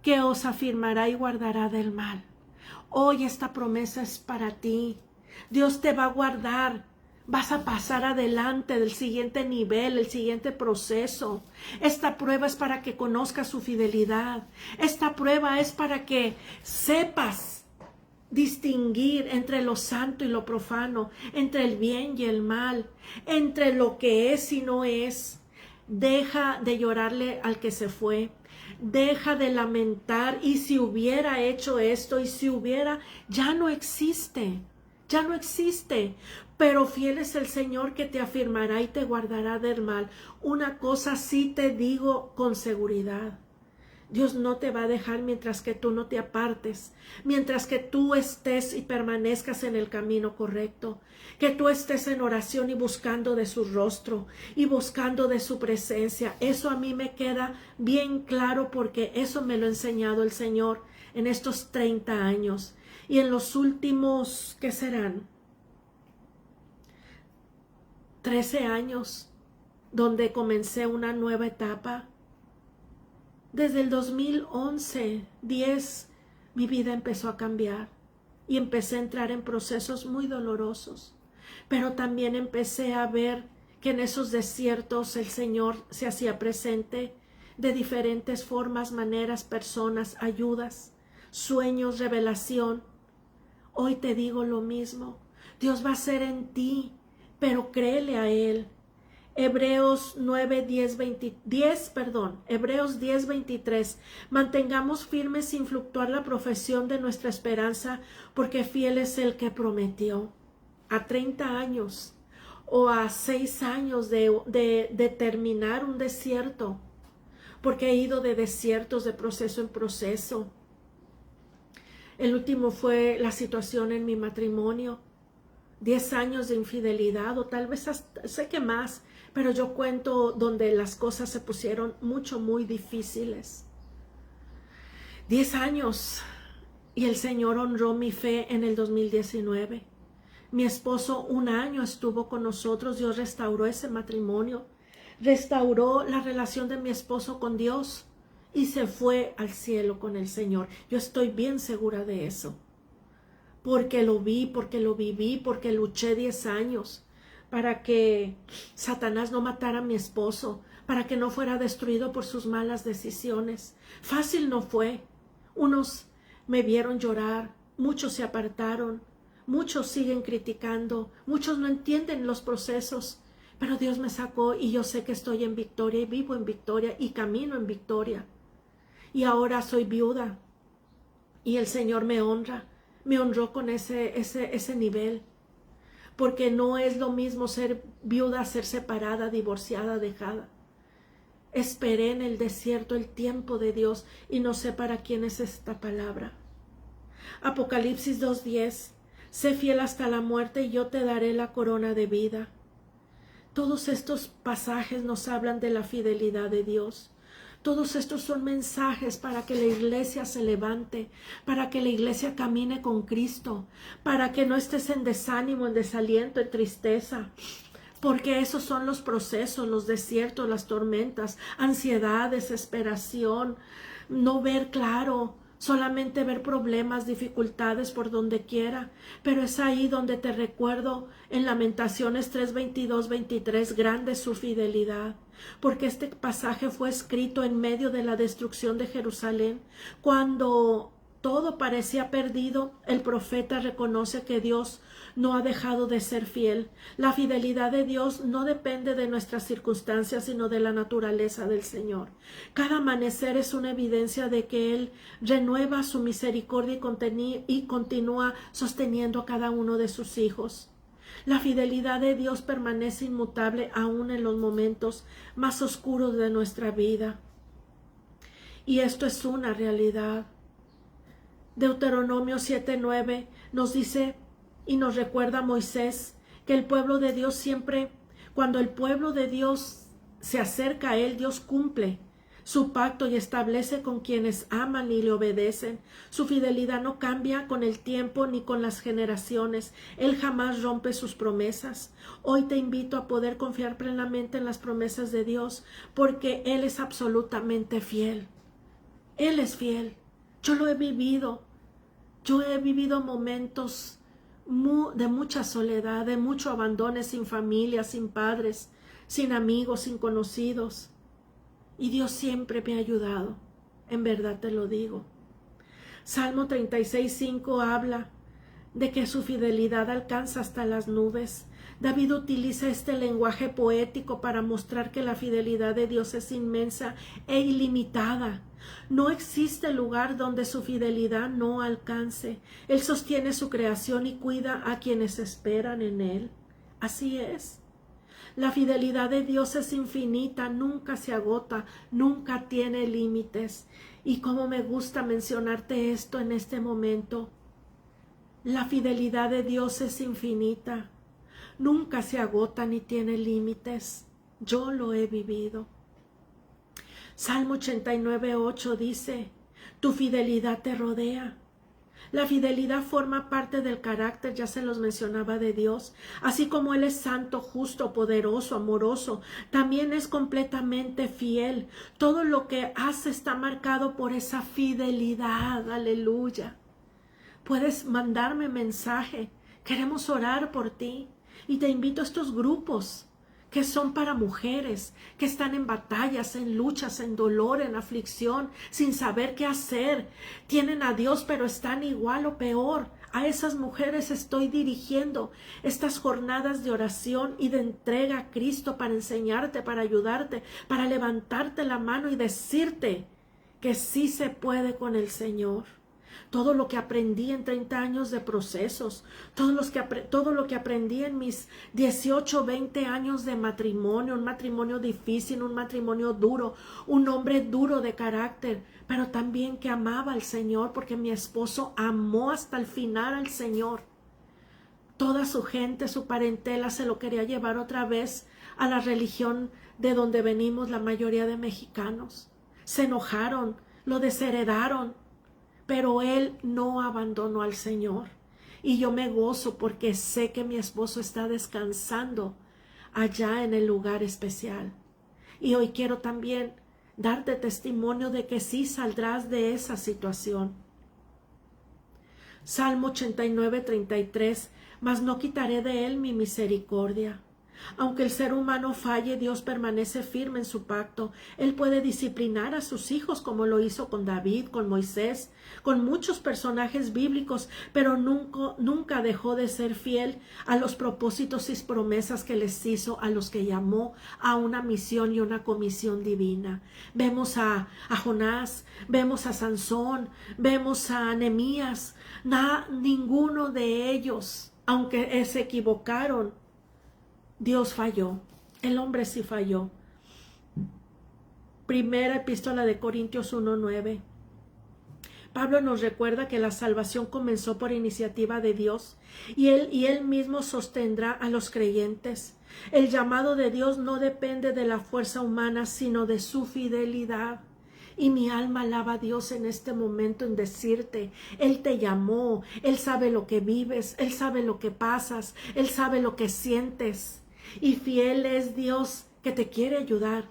Speaker 1: que os afirmará y guardará del mal. Hoy esta promesa es para ti. Dios te va a guardar. Vas a pasar adelante del siguiente nivel, el siguiente proceso. Esta prueba es para que conozcas su fidelidad. Esta prueba es para que sepas distinguir entre lo santo y lo profano, entre el bien y el mal, entre lo que es y no es. Deja de llorarle al que se fue. Deja de lamentar, y si hubiera hecho esto, y si hubiera, ya no existe. Ya no existe, pero fiel es el Señor que te afirmará y te guardará del mal. Una cosa sí te digo con seguridad: Dios no te va a dejar mientras que tú no te apartes, mientras que tú estés y permanezcas en el camino correcto, que tú estés en oración y buscando de su rostro y buscando de su presencia. Eso a mí me queda bien claro, porque eso me lo ha enseñado el Señor en estos 30 años. Y en los últimos, ¿qué serán? 13 años, donde comencé una nueva etapa. Desde el 2011, 10, mi vida empezó a cambiar y empecé a entrar en procesos muy dolorosos. Pero también empecé a ver que en esos desiertos el Señor se hacía presente de diferentes formas, maneras, personas, ayudas, sueños, revelación. Hoy te digo lo mismo. Dios va a hacer en ti, pero créele a Él. Hebreos 10:23. Mantengamos firmes sin fluctuar la profesión de nuestra esperanza, porque fiel es el que prometió. A 30 años o a 6 años de terminar un desierto, porque he ido de desiertos, de proceso en proceso. El último fue la situación en mi matrimonio. 10 años de infidelidad, o tal vez hasta, sé que más, pero yo cuento donde las cosas se pusieron muy difíciles. 10 años, y el Señor honró mi fe en el 2019. Mi esposo 1 año estuvo con nosotros. Dios restauró ese matrimonio, restauró la relación de mi esposo con Dios, y se fue al cielo con el Señor. Yo estoy bien segura de eso, porque lo vi, porque lo viví, porque luché 10 años para que Satanás no matara a mi esposo, para que no fuera destruido por sus malas decisiones. Fácil no fue. Unos me vieron llorar, muchos se apartaron, muchos siguen criticando, muchos no entienden los procesos, pero Dios me sacó, y yo sé que estoy en victoria, y vivo en victoria, y camino en victoria. Y ahora soy viuda, y el Señor me honra. Me honró con ese nivel, porque no es lo mismo ser viuda, ser separada, divorciada, dejada. Esperé en el desierto el tiempo de Dios, y no sé para quién es esta palabra. Apocalipsis 2:10. Sé fiel hasta la muerte, y yo te daré la corona de vida. Todos estos pasajes nos hablan de la fidelidad de Dios. Todos estos son mensajes para que la iglesia se levante, para que la iglesia camine con Cristo, para que no estés en desánimo, en desaliento, en tristeza, porque esos son los procesos, los desiertos, las tormentas, ansiedad, desesperación, no ver claro, solamente ver problemas, dificultades por donde quiera. Pero es ahí donde te recuerdo en Lamentaciones 3:22-23, grande es su fidelidad. Porque este pasaje fue escrito en medio de la destrucción de Jerusalén. Cuando todo parecía perdido, el profeta reconoce que Dios no ha dejado de ser fiel. La fidelidad de Dios no depende de nuestras circunstancias, sino de la naturaleza del Señor. Cada amanecer es una evidencia de que Él renueva su misericordia y continúa sosteniendo a cada uno de sus hijos. La fidelidad de Dios permanece inmutable aún en los momentos más oscuros de nuestra vida. Y esto es una realidad. Deuteronomio 7:9 nos dice Y nos recuerda Moisés que el pueblo de Dios siempre, cuando el pueblo de Dios se acerca a él, Dios cumple su pacto y establece con quienes aman y le obedecen. Su fidelidad no cambia con el tiempo ni con las generaciones. Él jamás rompe sus promesas. Hoy te invito a poder confiar plenamente en las promesas de Dios, porque Él es absolutamente fiel. Él es fiel. Yo lo he vivido. Yo he vivido momentos de mucha soledad, de mucho abandono, sin familia, sin padres, sin amigos, sin conocidos. Y Dios siempre me ha ayudado, en verdad te lo digo. Salmo 36:5 habla de que su fidelidad alcanza hasta las nubes. David utiliza este lenguaje poético para mostrar que la fidelidad de Dios es inmensa e ilimitada. No existe lugar donde su fidelidad no alcance. Él sostiene su creación y cuida a quienes esperan en Él. Así es. La fidelidad de Dios es infinita, nunca se agota, nunca tiene límites. Y como me gusta mencionarte esto en este momento, la fidelidad de Dios es infinita, nunca se agota ni tiene límites. Yo lo he vivido. Salmo 89:8 dice, tu fidelidad te rodea. La fidelidad forma parte del carácter, ya se los mencionaba, de Dios. Así como Él es santo, justo, poderoso, amoroso, también es completamente fiel. Todo lo que hace está marcado por esa fidelidad. Aleluya. Puedes mandarme mensaje. Queremos orar por ti. Y te invito a estos grupos que son para mujeres, que están en batallas, en luchas, en dolor, en aflicción, sin saber qué hacer. Tienen a Dios, pero están igual o peor. A esas mujeres estoy dirigiendo estas jornadas de oración y de entrega a Cristo para enseñarte, para ayudarte, para levantarte la mano y decirte que sí se puede con el Señor. Todo lo que aprendí en 30 años de procesos, todo lo que aprendí en mis 18, 20 años de matrimonio, un matrimonio difícil, un matrimonio duro, un hombre duro de carácter, pero también que amaba al Señor, porque mi esposo amó hasta el final al Señor. Toda su gente, su parentela se lo quería llevar otra vez a la religión de donde venimos la mayoría de mexicanos. Se enojaron, lo desheredaron. Pero él no abandonó al Señor. Y yo me gozo porque sé que mi esposo está descansando allá en el lugar especial. Y hoy quiero también darte testimonio de que sí saldrás de esa situación. Salmo 89:33, mas no quitaré de él mi misericordia. Aunque el ser humano falle, Dios permanece firme en su pacto. Él puede disciplinar a sus hijos como lo hizo con David, con Moisés, con muchos personajes bíblicos, pero nunca dejó de ser fiel a los propósitos y promesas que les hizo a los que llamó a una misión y una comisión divina. Vemos a Jonás, vemos a Sansón, vemos a Nehemías. Ninguno de ellos, aunque se equivocaron, Dios falló, el hombre sí falló. Primera epístola de Corintios 1:9. Pablo nos recuerda que la salvación comenzó por iniciativa de Dios y él mismo sostendrá a los creyentes. El llamado de Dios no depende de la fuerza humana, sino de su fidelidad. Y mi alma alaba a Dios en este momento en decirte, Él te llamó, Él sabe lo que vives, Él sabe lo que pasas, Él sabe lo que sientes. Y fiel es Dios que te quiere ayudar,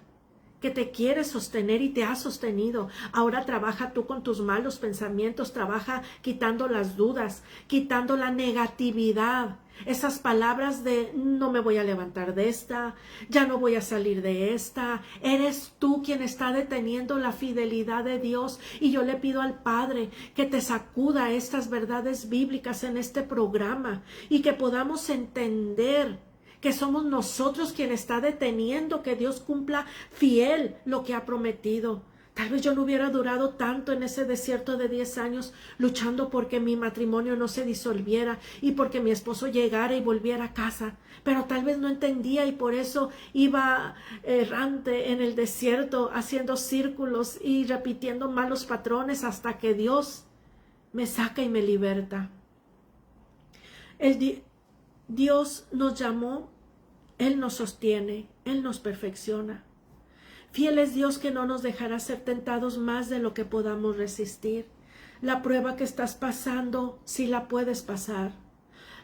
Speaker 1: que te quiere sostener y te ha sostenido. Ahora trabaja tú con tus malos pensamientos, trabaja quitando las dudas, quitando la negatividad. Esas palabras de no me voy a levantar de esta, ya no voy a salir de esta. Eres tú quien está deteniendo la fidelidad de Dios. Y yo le pido al Padre que te sacuda estas verdades bíblicas en este programa y que podamos entender que somos nosotros quien está deteniendo que Dios cumpla fiel lo que ha prometido. Tal vez yo no hubiera durado tanto en ese desierto de 10 años luchando porque mi matrimonio no se disolviera y porque mi esposo llegara y volviera a casa. Pero tal vez no entendía y por eso iba errante en el desierto haciendo círculos y repitiendo malos patrones hasta que Dios me saca y me liberta. Dios nos llamó, Él nos sostiene, Él nos perfecciona. Fiel es Dios que no nos dejará ser tentados más de lo que podamos resistir. La prueba que estás pasando, sí la puedes pasar.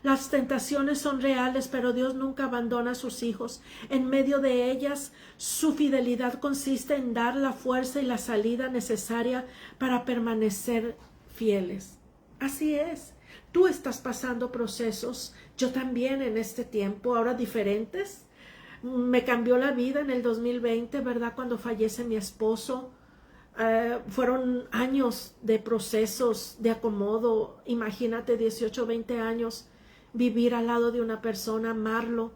Speaker 1: Las tentaciones son reales, pero Dios nunca abandona a sus hijos. En medio de ellas, su fidelidad consiste en dar la fuerza y la salida necesaria para permanecer fieles. Así es. Tú estás pasando procesos, yo también en este tiempo, ahora diferentes. Me cambió la vida en el 2020, ¿verdad? Cuando fallece mi esposo. Fueron años de procesos, de acomodo. Imagínate, 18, 20 años, vivir al lado de una persona, amarlo,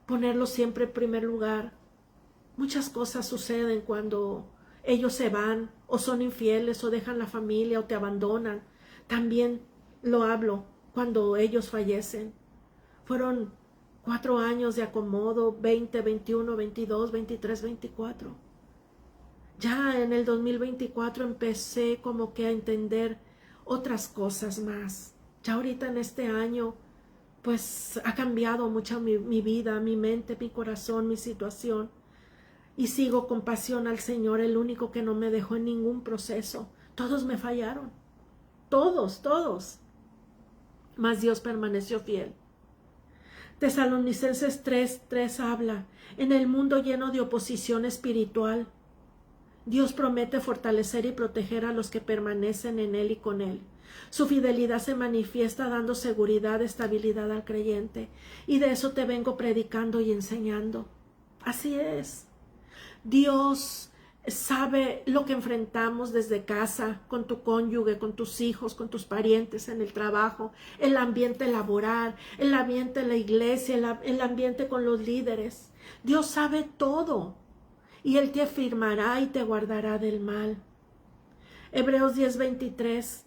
Speaker 1: ponerlo siempre en primer lugar. Muchas cosas suceden cuando ellos se van, o son infieles, o dejan la familia, o te abandonan. También lo hablo cuando ellos fallecen. Fueron 4 años de acomodo, 20, 21, 22, 23, 24. Ya en el 2024 empecé como que a entender otras cosas más. Ya ahorita en este año, pues ha cambiado mucho mi vida, mi mente, mi corazón, mi situación. Y sigo con pasión al Señor, el único que no me dejó en ningún proceso. Todos me fallaron. Todos. Mas Dios permaneció fiel. Tesalonicenses 3:3 habla: en el mundo lleno de oposición espiritual, Dios promete fortalecer y proteger a los que permanecen en Él y con Él. Su fidelidad se manifiesta dando seguridad, estabilidad al creyente. Y de eso te vengo predicando y enseñando. Así es. Dios sabe lo que enfrentamos desde casa, con tu cónyuge, con tus hijos, con tus parientes, en el trabajo, el ambiente laboral, el ambiente en la iglesia, el ambiente con los líderes. Dios sabe todo y Él te afirmará y te guardará del mal. Hebreos 10:23.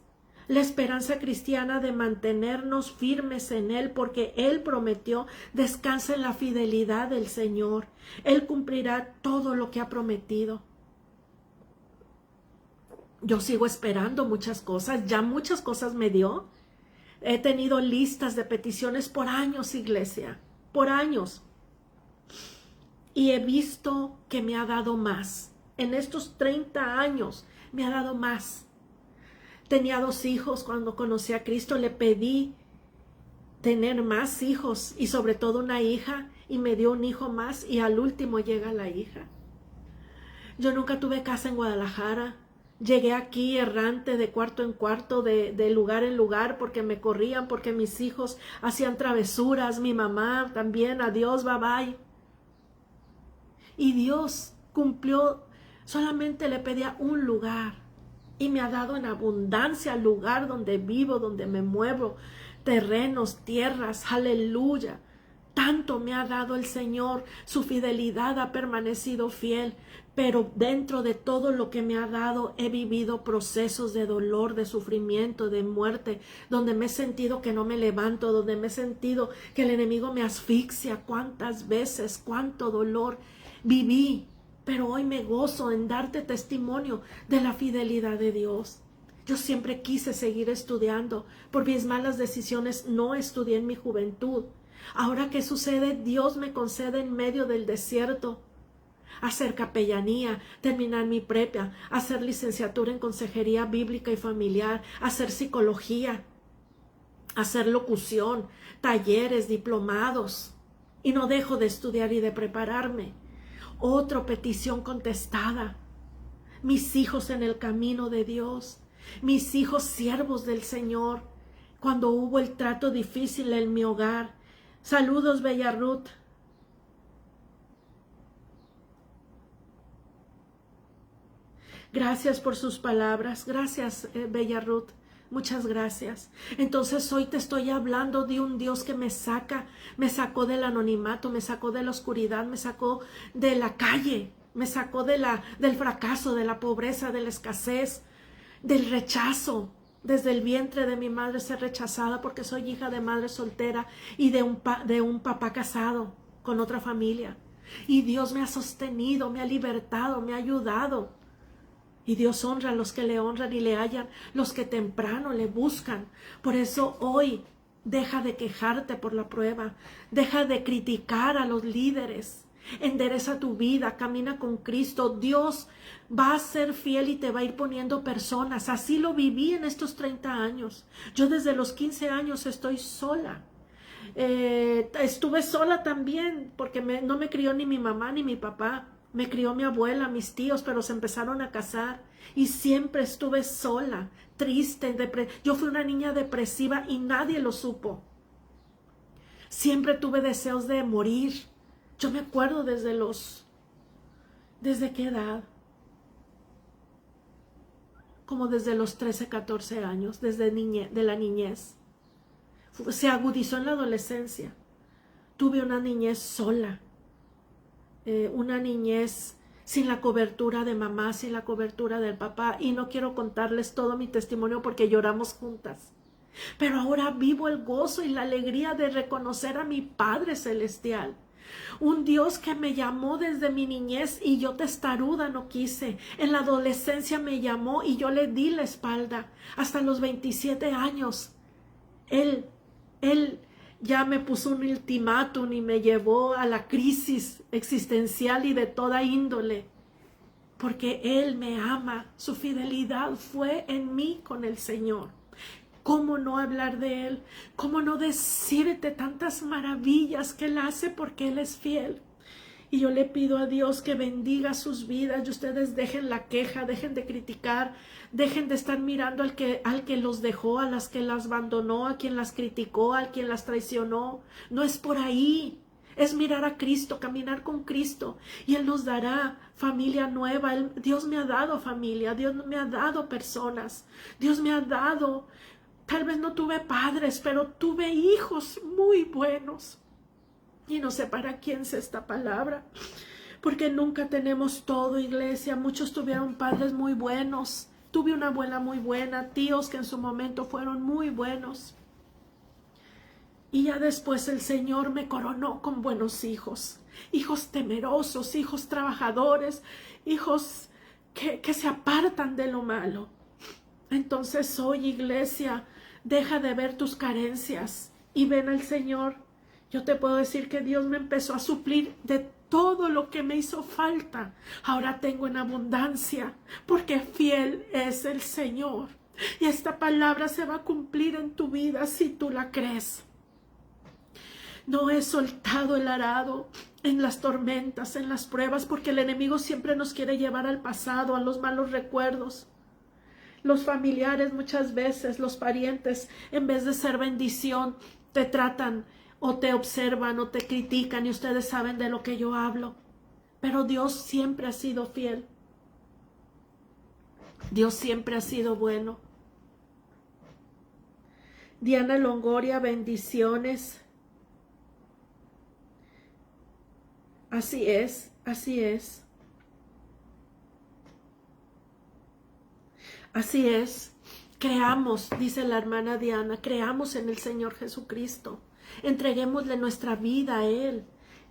Speaker 1: La esperanza cristiana de mantenernos firmes en Él, porque Él prometió, descansa en la fidelidad del Señor. Él cumplirá todo lo que ha prometido. Yo sigo esperando muchas cosas, ya muchas cosas me dio. He tenido listas de peticiones por años, iglesia, por años. Y he visto que me ha dado más. En estos 30 años me ha dado más. Tenía 2 hijos cuando conocí a Cristo, le pedí tener más hijos y sobre todo una hija, y me dio un hijo más y al último llega la hija. Yo nunca tuve casa en Guadalajara. Llegué aquí errante de cuarto en cuarto, de lugar en lugar, porque me corrían, porque mis hijos hacían travesuras, mi mamá también, adiós, bye bye. Y Dios cumplió, solamente le pedía un lugar. Y me ha dado en abundancia el lugar donde vivo, donde me muevo, terrenos, tierras, aleluya. Tanto me ha dado el Señor, su fidelidad ha permanecido fiel, pero dentro de todo lo que me ha dado he vivido procesos de dolor, de sufrimiento, de muerte, donde me he sentido que no me levanto, donde me he sentido que el enemigo me asfixia. Cuántas veces, cuánto dolor viví. Pero hoy me gozo en darte testimonio de la fidelidad de Dios. Yo siempre quise seguir estudiando. Por mis malas decisiones no estudié en mi juventud. Ahora, ¿qué sucede? Dios me concede en medio del desierto hacer capellanía, terminar mi prepa, hacer licenciatura en consejería bíblica y familiar, hacer psicología, hacer locución, talleres, diplomados. Y no dejo de estudiar y de prepararme. Otra petición contestada. Mis hijos en el camino de Dios. Mis hijos siervos del Señor. Cuando hubo el trato difícil en mi hogar. Saludos, Bella Ruth. Gracias por sus palabras. Gracias, Bella Ruth. Muchas gracias. Entonces hoy te estoy hablando de un Dios que me sacó del anonimato, me sacó de la oscuridad, me sacó de la calle, me sacó del fracaso, de la pobreza, de la escasez, del rechazo. Desde el vientre de mi madre ser rechazada porque soy hija de madre soltera y de un papá casado con otra familia. Y Dios me ha sostenido, me ha libertado, me ha ayudado. Y Dios honra a los que le honran y le hallan, los que temprano le buscan. Por eso hoy Deja de quejarte por la prueba. Deja de criticar a los líderes. Endereza tu vida, camina con Cristo. Dios va a ser fiel y te va a ir poniendo personas. Así lo viví en estos 30 años. Yo desde los 15 años estoy sola. Estuve sola también porque no me crió ni mi mamá ni mi papá. Me crió mi abuela, mis tíos, pero se empezaron a casar. Y siempre estuve sola, triste, yo fui una niña depresiva y nadie lo supo. Siempre tuve deseos de morir. Yo me acuerdo ¿desde qué edad? Como desde los 13, 14 años, de la niñez. Se agudizó en la adolescencia. Tuve una niñez sola. Una niñez sin la cobertura de mamá, sin la cobertura del papá. Y no quiero contarles todo mi testimonio porque lloramos juntas. Pero ahora vivo el gozo y la alegría de reconocer a mi Padre Celestial. Un Dios que me llamó desde mi niñez y yo testaruda no quise. En la adolescencia me llamó y yo le di la espalda. Hasta los 27 años. Él ya me puso un ultimátum y me llevó a la crisis existencial y de toda índole. Porque Él me ama. Su fidelidad fue en mí con el Señor. ¿Cómo no hablar de Él? ¿Cómo no decirte tantas maravillas que Él hace porque Él es fiel? Y yo le pido a Dios que bendiga sus vidas y ustedes dejen la queja, dejen de criticar, dejen de estar mirando al que los dejó, a las que las abandonó, a quien las criticó, a quien las traicionó. No es por ahí. Es mirar a Cristo, caminar con Cristo y Él nos dará familia nueva. Dios me ha dado familia, Dios me ha dado personas, Dios me ha dado... Tal vez no tuve padres, pero tuve hijos muy buenos. Y no sé para quién es esta palabra, porque nunca tenemos todo, iglesia. Muchos tuvieron padres muy buenos. Tuve una abuela muy buena, tíos que en su momento fueron muy buenos. Y ya después el Señor me coronó con buenos hijos. Hijos temerosos, hijos trabajadores, hijos que se apartan de lo malo. Entonces hoy, iglesia, deja de ver tus carencias y ven al Señor. Yo te puedo decir que Dios me empezó a suplir de todo lo que me hizo falta. Ahora tengo en abundancia porque fiel es el Señor. Y esta palabra se va a cumplir en tu vida si tú la crees. No he soltado el arado en las tormentas, en las pruebas, porque el enemigo siempre nos quiere llevar al pasado, a los malos recuerdos. Los familiares muchas veces, los parientes, en vez de ser bendición, te tratan o te observan o te critican y ustedes saben de lo que yo hablo. Pero Dios siempre ha sido fiel. Dios siempre ha sido bueno. Diana Longoria, bendiciones. Así es, así es. Así es, creamos, dice la hermana Diana, creamos en el Señor Jesucristo, entreguémosle nuestra vida a Él.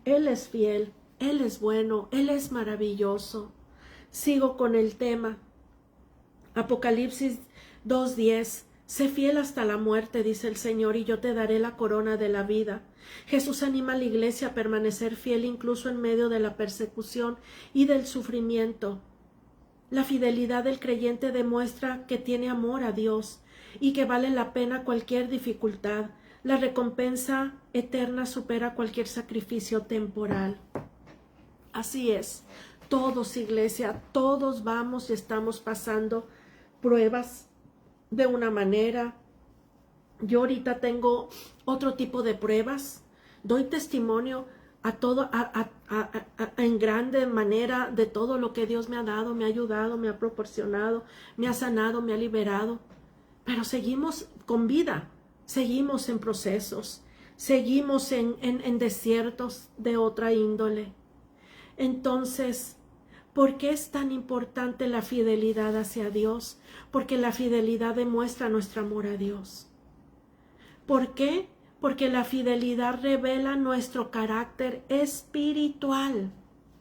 Speaker 1: Él es fiel, Él es bueno, Él es maravilloso. Sigo con el tema. Apocalipsis 2:10, sé fiel hasta la muerte, dice el Señor, y yo te daré la corona de la vida. Jesús anima a la iglesia a permanecer fiel incluso en medio de la persecución y del sufrimiento. La fidelidad del creyente demuestra que tiene amor a Dios y que vale la pena cualquier dificultad. La recompensa eterna supera cualquier sacrificio temporal. Así es. Todos, iglesia, todos vamos y estamos pasando pruebas de una manera. Yo ahorita tengo otro tipo de pruebas. Doy testimonio en grande manera de todo lo que Dios me ha dado, me ha ayudado, me ha proporcionado, me ha sanado, me ha liberado. Pero seguimos con vida, seguimos en procesos, seguimos en desiertos de otra índole. Entonces, ¿por qué es tan importante la fidelidad hacia Dios? Porque la fidelidad demuestra nuestro amor a Dios. ¿Por qué? Porque la fidelidad revela nuestro carácter espiritual.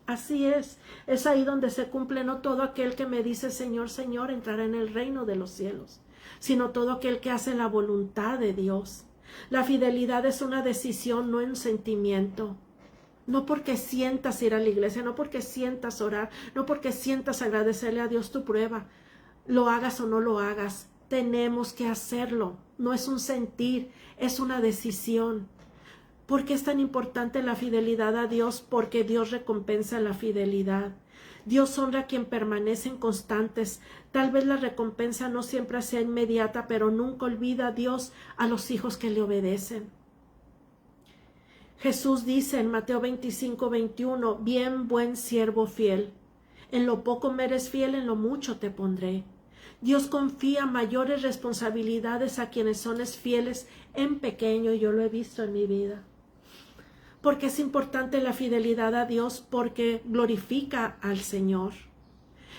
Speaker 1: Así es ahí donde se cumple no todo aquel que me dice Señor, Señor, entrará en el reino de los cielos, sino todo aquel que hace la voluntad de Dios. La fidelidad es una decisión, no un sentimiento. No porque sientas ir a la iglesia, no porque sientas orar, no porque sientas agradecerle a Dios tu prueba, lo hagas o no lo hagas. Tenemos que hacerlo. No es un sentir, es una decisión. ¿Por qué es tan importante la fidelidad a Dios? Porque Dios recompensa la fidelidad. Dios honra a quien permanecen constantes. Tal vez la recompensa no siempre sea inmediata, pero nunca olvida a Dios a los hijos que le obedecen. Jesús dice en Mateo 25:21, bien, buen siervo fiel. En lo poco me eres fiel, en lo mucho te pondré. Dios confía mayores responsabilidades a quienes son fieles en pequeño, y yo lo he visto en mi vida. Porque es importante la fidelidad a Dios, porque glorifica al Señor.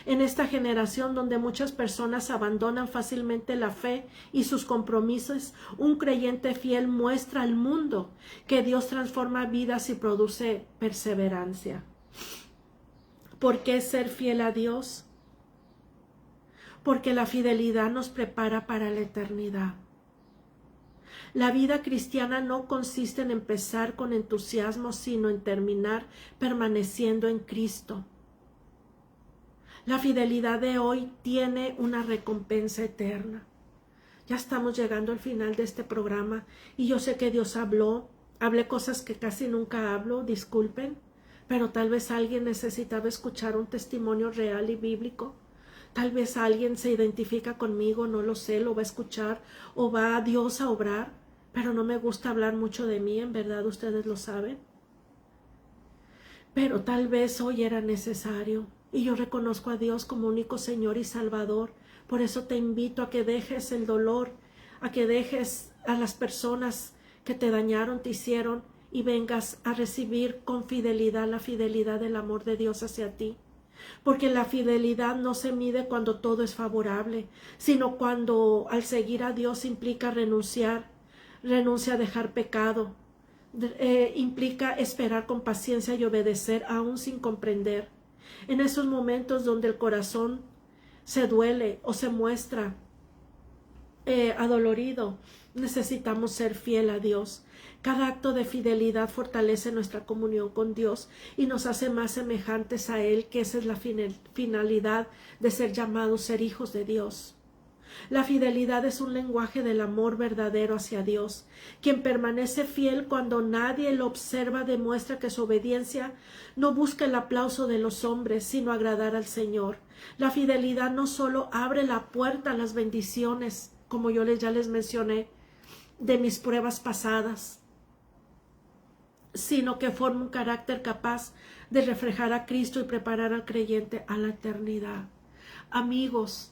Speaker 1: En esta generación donde muchas personas abandonan fácilmente la fe y sus compromisos, un creyente fiel muestra al mundo que Dios transforma vidas y produce perseverancia. ¿Por qué ser fiel a Dios? Porque la fidelidad nos prepara para la eternidad. La vida cristiana no consiste en empezar con entusiasmo, sino en terminar permaneciendo en Cristo. La fidelidad de hoy tiene una recompensa eterna. Ya estamos llegando al final de este programa y yo sé que Dios hablé cosas que casi nunca hablo, disculpen, pero tal vez alguien necesitaba escuchar un testimonio real y bíblico. Tal vez alguien se identifica conmigo, no lo sé, lo va a escuchar o va a Dios a obrar, pero no me gusta hablar mucho de mí, en verdad ustedes lo saben. Pero tal vez hoy era necesario. Y yo reconozco a Dios como único Señor y Salvador. Por eso te invito a que dejes el dolor, a que dejes a las personas que te dañaron, te hicieron, y vengas a recibir con fidelidad la fidelidad del amor de Dios hacia ti. Porque la fidelidad no se mide cuando todo es favorable, sino cuando al seguir a Dios implica renuncia a dejar pecado, implica esperar con paciencia y obedecer aún sin comprender. En esos momentos donde el corazón se duele o se muestra adolorido, necesitamos ser fiel a Dios. Cada acto de fidelidad fortalece nuestra comunión con Dios y nos hace más semejantes a Él, que esa es la finalidad de ser llamados ser hijos de Dios. La fidelidad es un lenguaje del amor verdadero hacia Dios. Quien permanece fiel cuando nadie lo observa demuestra que su obediencia no busca el aplauso de los hombres, sino agradar al Señor. La fidelidad no solo abre la puerta a las bendiciones, como yo ya les mencioné, de mis pruebas pasadas, sino que forma un carácter capaz de reflejar a Cristo y preparar al creyente a la eternidad. Amigos,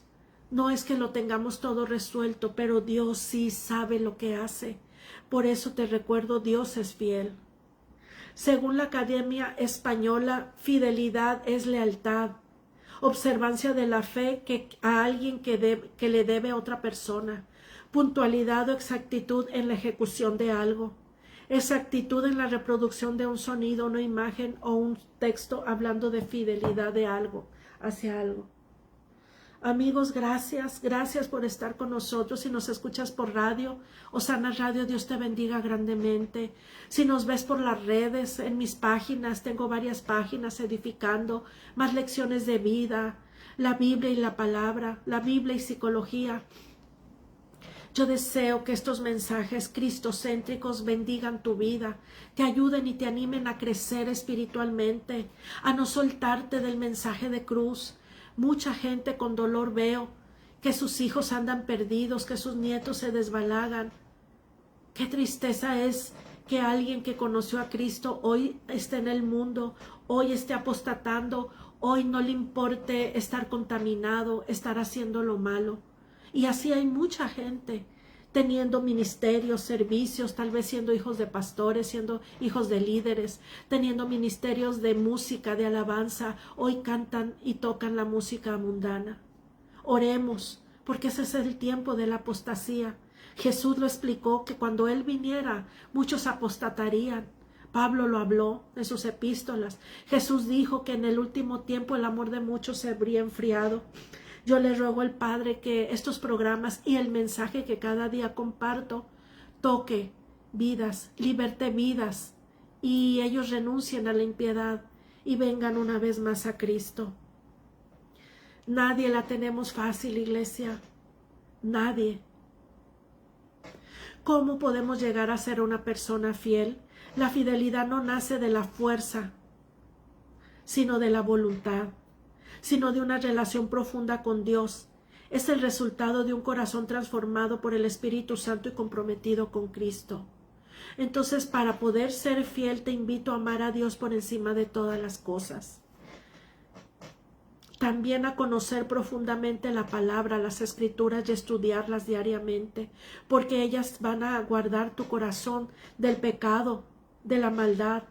Speaker 1: no es que lo tengamos todo resuelto, pero Dios sí sabe lo que hace. Por eso te recuerdo, Dios es fiel. Según la Academia Española, fidelidad es lealtad, observancia de la fe a alguien que le debe a otra persona, puntualidad o exactitud en la ejecución de algo, exactitud en la reproducción de un sonido, una imagen o un texto hablando de fidelidad de algo hacia algo. Amigos, gracias por estar con nosotros. Si nos escuchas por radio, Osana Radio, Dios te bendiga grandemente. Si nos ves por las redes, en mis páginas, tengo varias páginas edificando, más lecciones de vida, la Biblia y la palabra, la Biblia y psicología. Yo deseo que estos mensajes cristocéntricos bendigan tu vida, te ayuden y te animen a crecer espiritualmente, a no soltarte del mensaje de cruz. Mucha gente con dolor veo que sus hijos andan perdidos, que sus nietos se desbalagan. Qué tristeza es que alguien que conoció a Cristo hoy esté en el mundo, hoy esté apostatando, hoy no le importe estar contaminado, estar haciendo lo malo. Y así hay mucha gente teniendo ministerios, servicios, tal vez siendo hijos de pastores, siendo hijos de líderes, teniendo ministerios de música, de alabanza, hoy cantan y tocan la música mundana. Oremos, porque ese es el tiempo de la apostasía. Jesús lo explicó, que cuando Él viniera, muchos apostatarían. Pablo lo habló en sus epístolas. Jesús dijo que en el último tiempo el amor de muchos se habría enfriado. Yo le ruego al Padre que estos programas y el mensaje que cada día comparto toque vidas, liberte vidas, y ellos renuncien a la impiedad y vengan una vez más a Cristo. Nadie la tenemos fácil, iglesia. Nadie. ¿Cómo podemos llegar a ser una persona fiel? La fidelidad no nace de la fuerza, sino de la voluntad, sino de una relación profunda con Dios. Es el resultado de un corazón transformado por el Espíritu Santo y comprometido con Cristo. Entonces, para poder ser fiel, te invito a amar a Dios por encima de todas las cosas. También a conocer profundamente la palabra, las escrituras, y estudiarlas diariamente, porque ellas van a guardar tu corazón del pecado, de la maldad,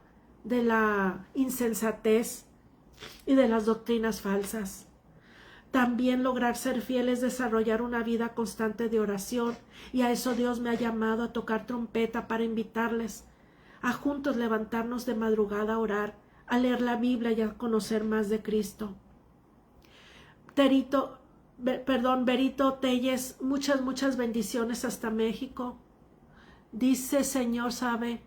Speaker 1: de la insensatez y de las doctrinas falsas. También lograr ser fiel es desarrollar una vida constante de oración, y a eso Dios me ha llamado, a tocar trompeta para invitarles a juntos levantarnos de madrugada a orar, a leer la Biblia y a conocer más de Cristo. Berito Telles, muchas bendiciones hasta México. Dice: Señor sabe.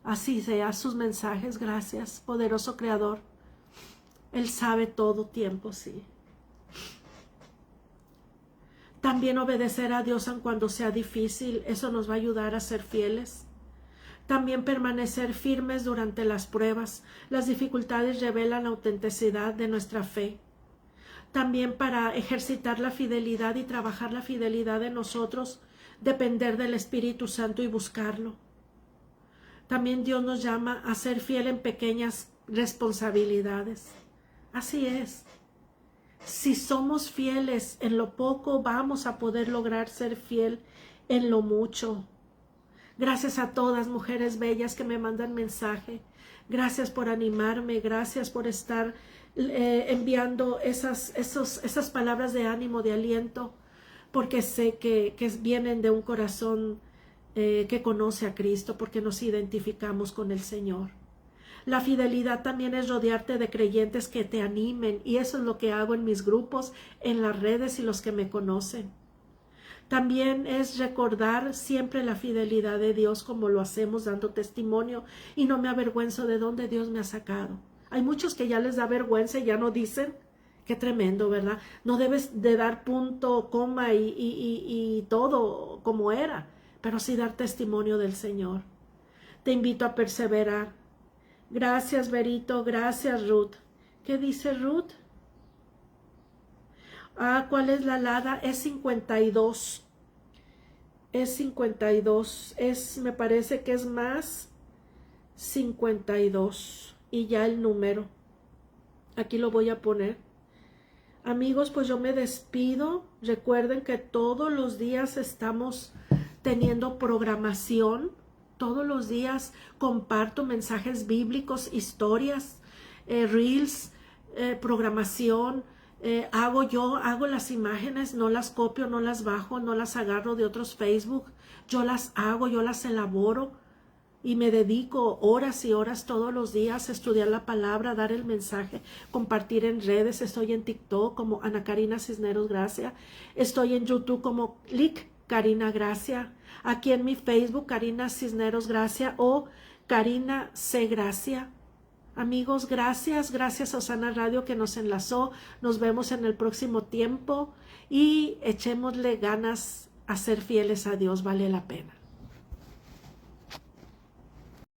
Speaker 1: Así sea sus mensajes. Gracias, poderoso Creador. Él sabe todo tiempo, sí. También obedecer a Dios aun cuando sea difícil. Eso nos va a ayudar a ser fieles. También permanecer firmes durante las pruebas. Las dificultades revelan la autenticidad de nuestra fe. También para ejercitar la fidelidad y trabajar la fidelidad de nosotros, depender del Espíritu Santo y buscarlo. También Dios nos llama a ser fiel en pequeñas responsabilidades. Así es. Si somos fieles en lo poco, vamos a poder lograr ser fiel en lo mucho. Gracias a todas mujeres bellas que me mandan mensaje. Gracias por animarme. Gracias por estar enviando esas palabras de ánimo, de aliento, porque sé que vienen de un corazón que conoce a Cristo, porque nos identificamos con el Señor. La fidelidad también es rodearte de creyentes que te animen, y eso es lo que hago en mis grupos, en las redes y los que me conocen. También es recordar siempre la fidelidad de Dios, como lo hacemos dando testimonio, y no me avergüenzo de dónde Dios me ha sacado. Hay muchos que ya les da vergüenza y ya no dicen. Qué tremendo, ¿verdad? No debes de dar punto, coma y todo como era, pero sí dar testimonio del Señor. Te invito a perseverar. Gracias, Berito. Gracias, Ruth. ¿Qué dice Ruth? ¿Cuál es la alada? Es 52. Es 52. Me parece que es más 52. Y ya el número. Aquí lo voy a poner. Amigos, pues yo me despido. Recuerden que todos los días estamos teniendo programación. Todos los días comparto mensajes bíblicos, historias, reels, programación. Hago las imágenes, no las copio, no las bajo, no las agarro de otros Facebook. Yo las hago, yo las elaboro y me dedico horas y horas todos los días a estudiar la palabra, dar el mensaje, compartir en redes. Estoy en TikTok como Ana Karina Cisneros Gracia. Estoy en YouTube como Lic Karina Gracia. Aquí en mi Facebook, Karina Cisneros Gracia o Karina C. Gracia. Amigos, gracias a Osana Radio que nos enlazó. Nos vemos en el próximo tiempo y echémosle ganas a ser fieles a Dios, vale la pena.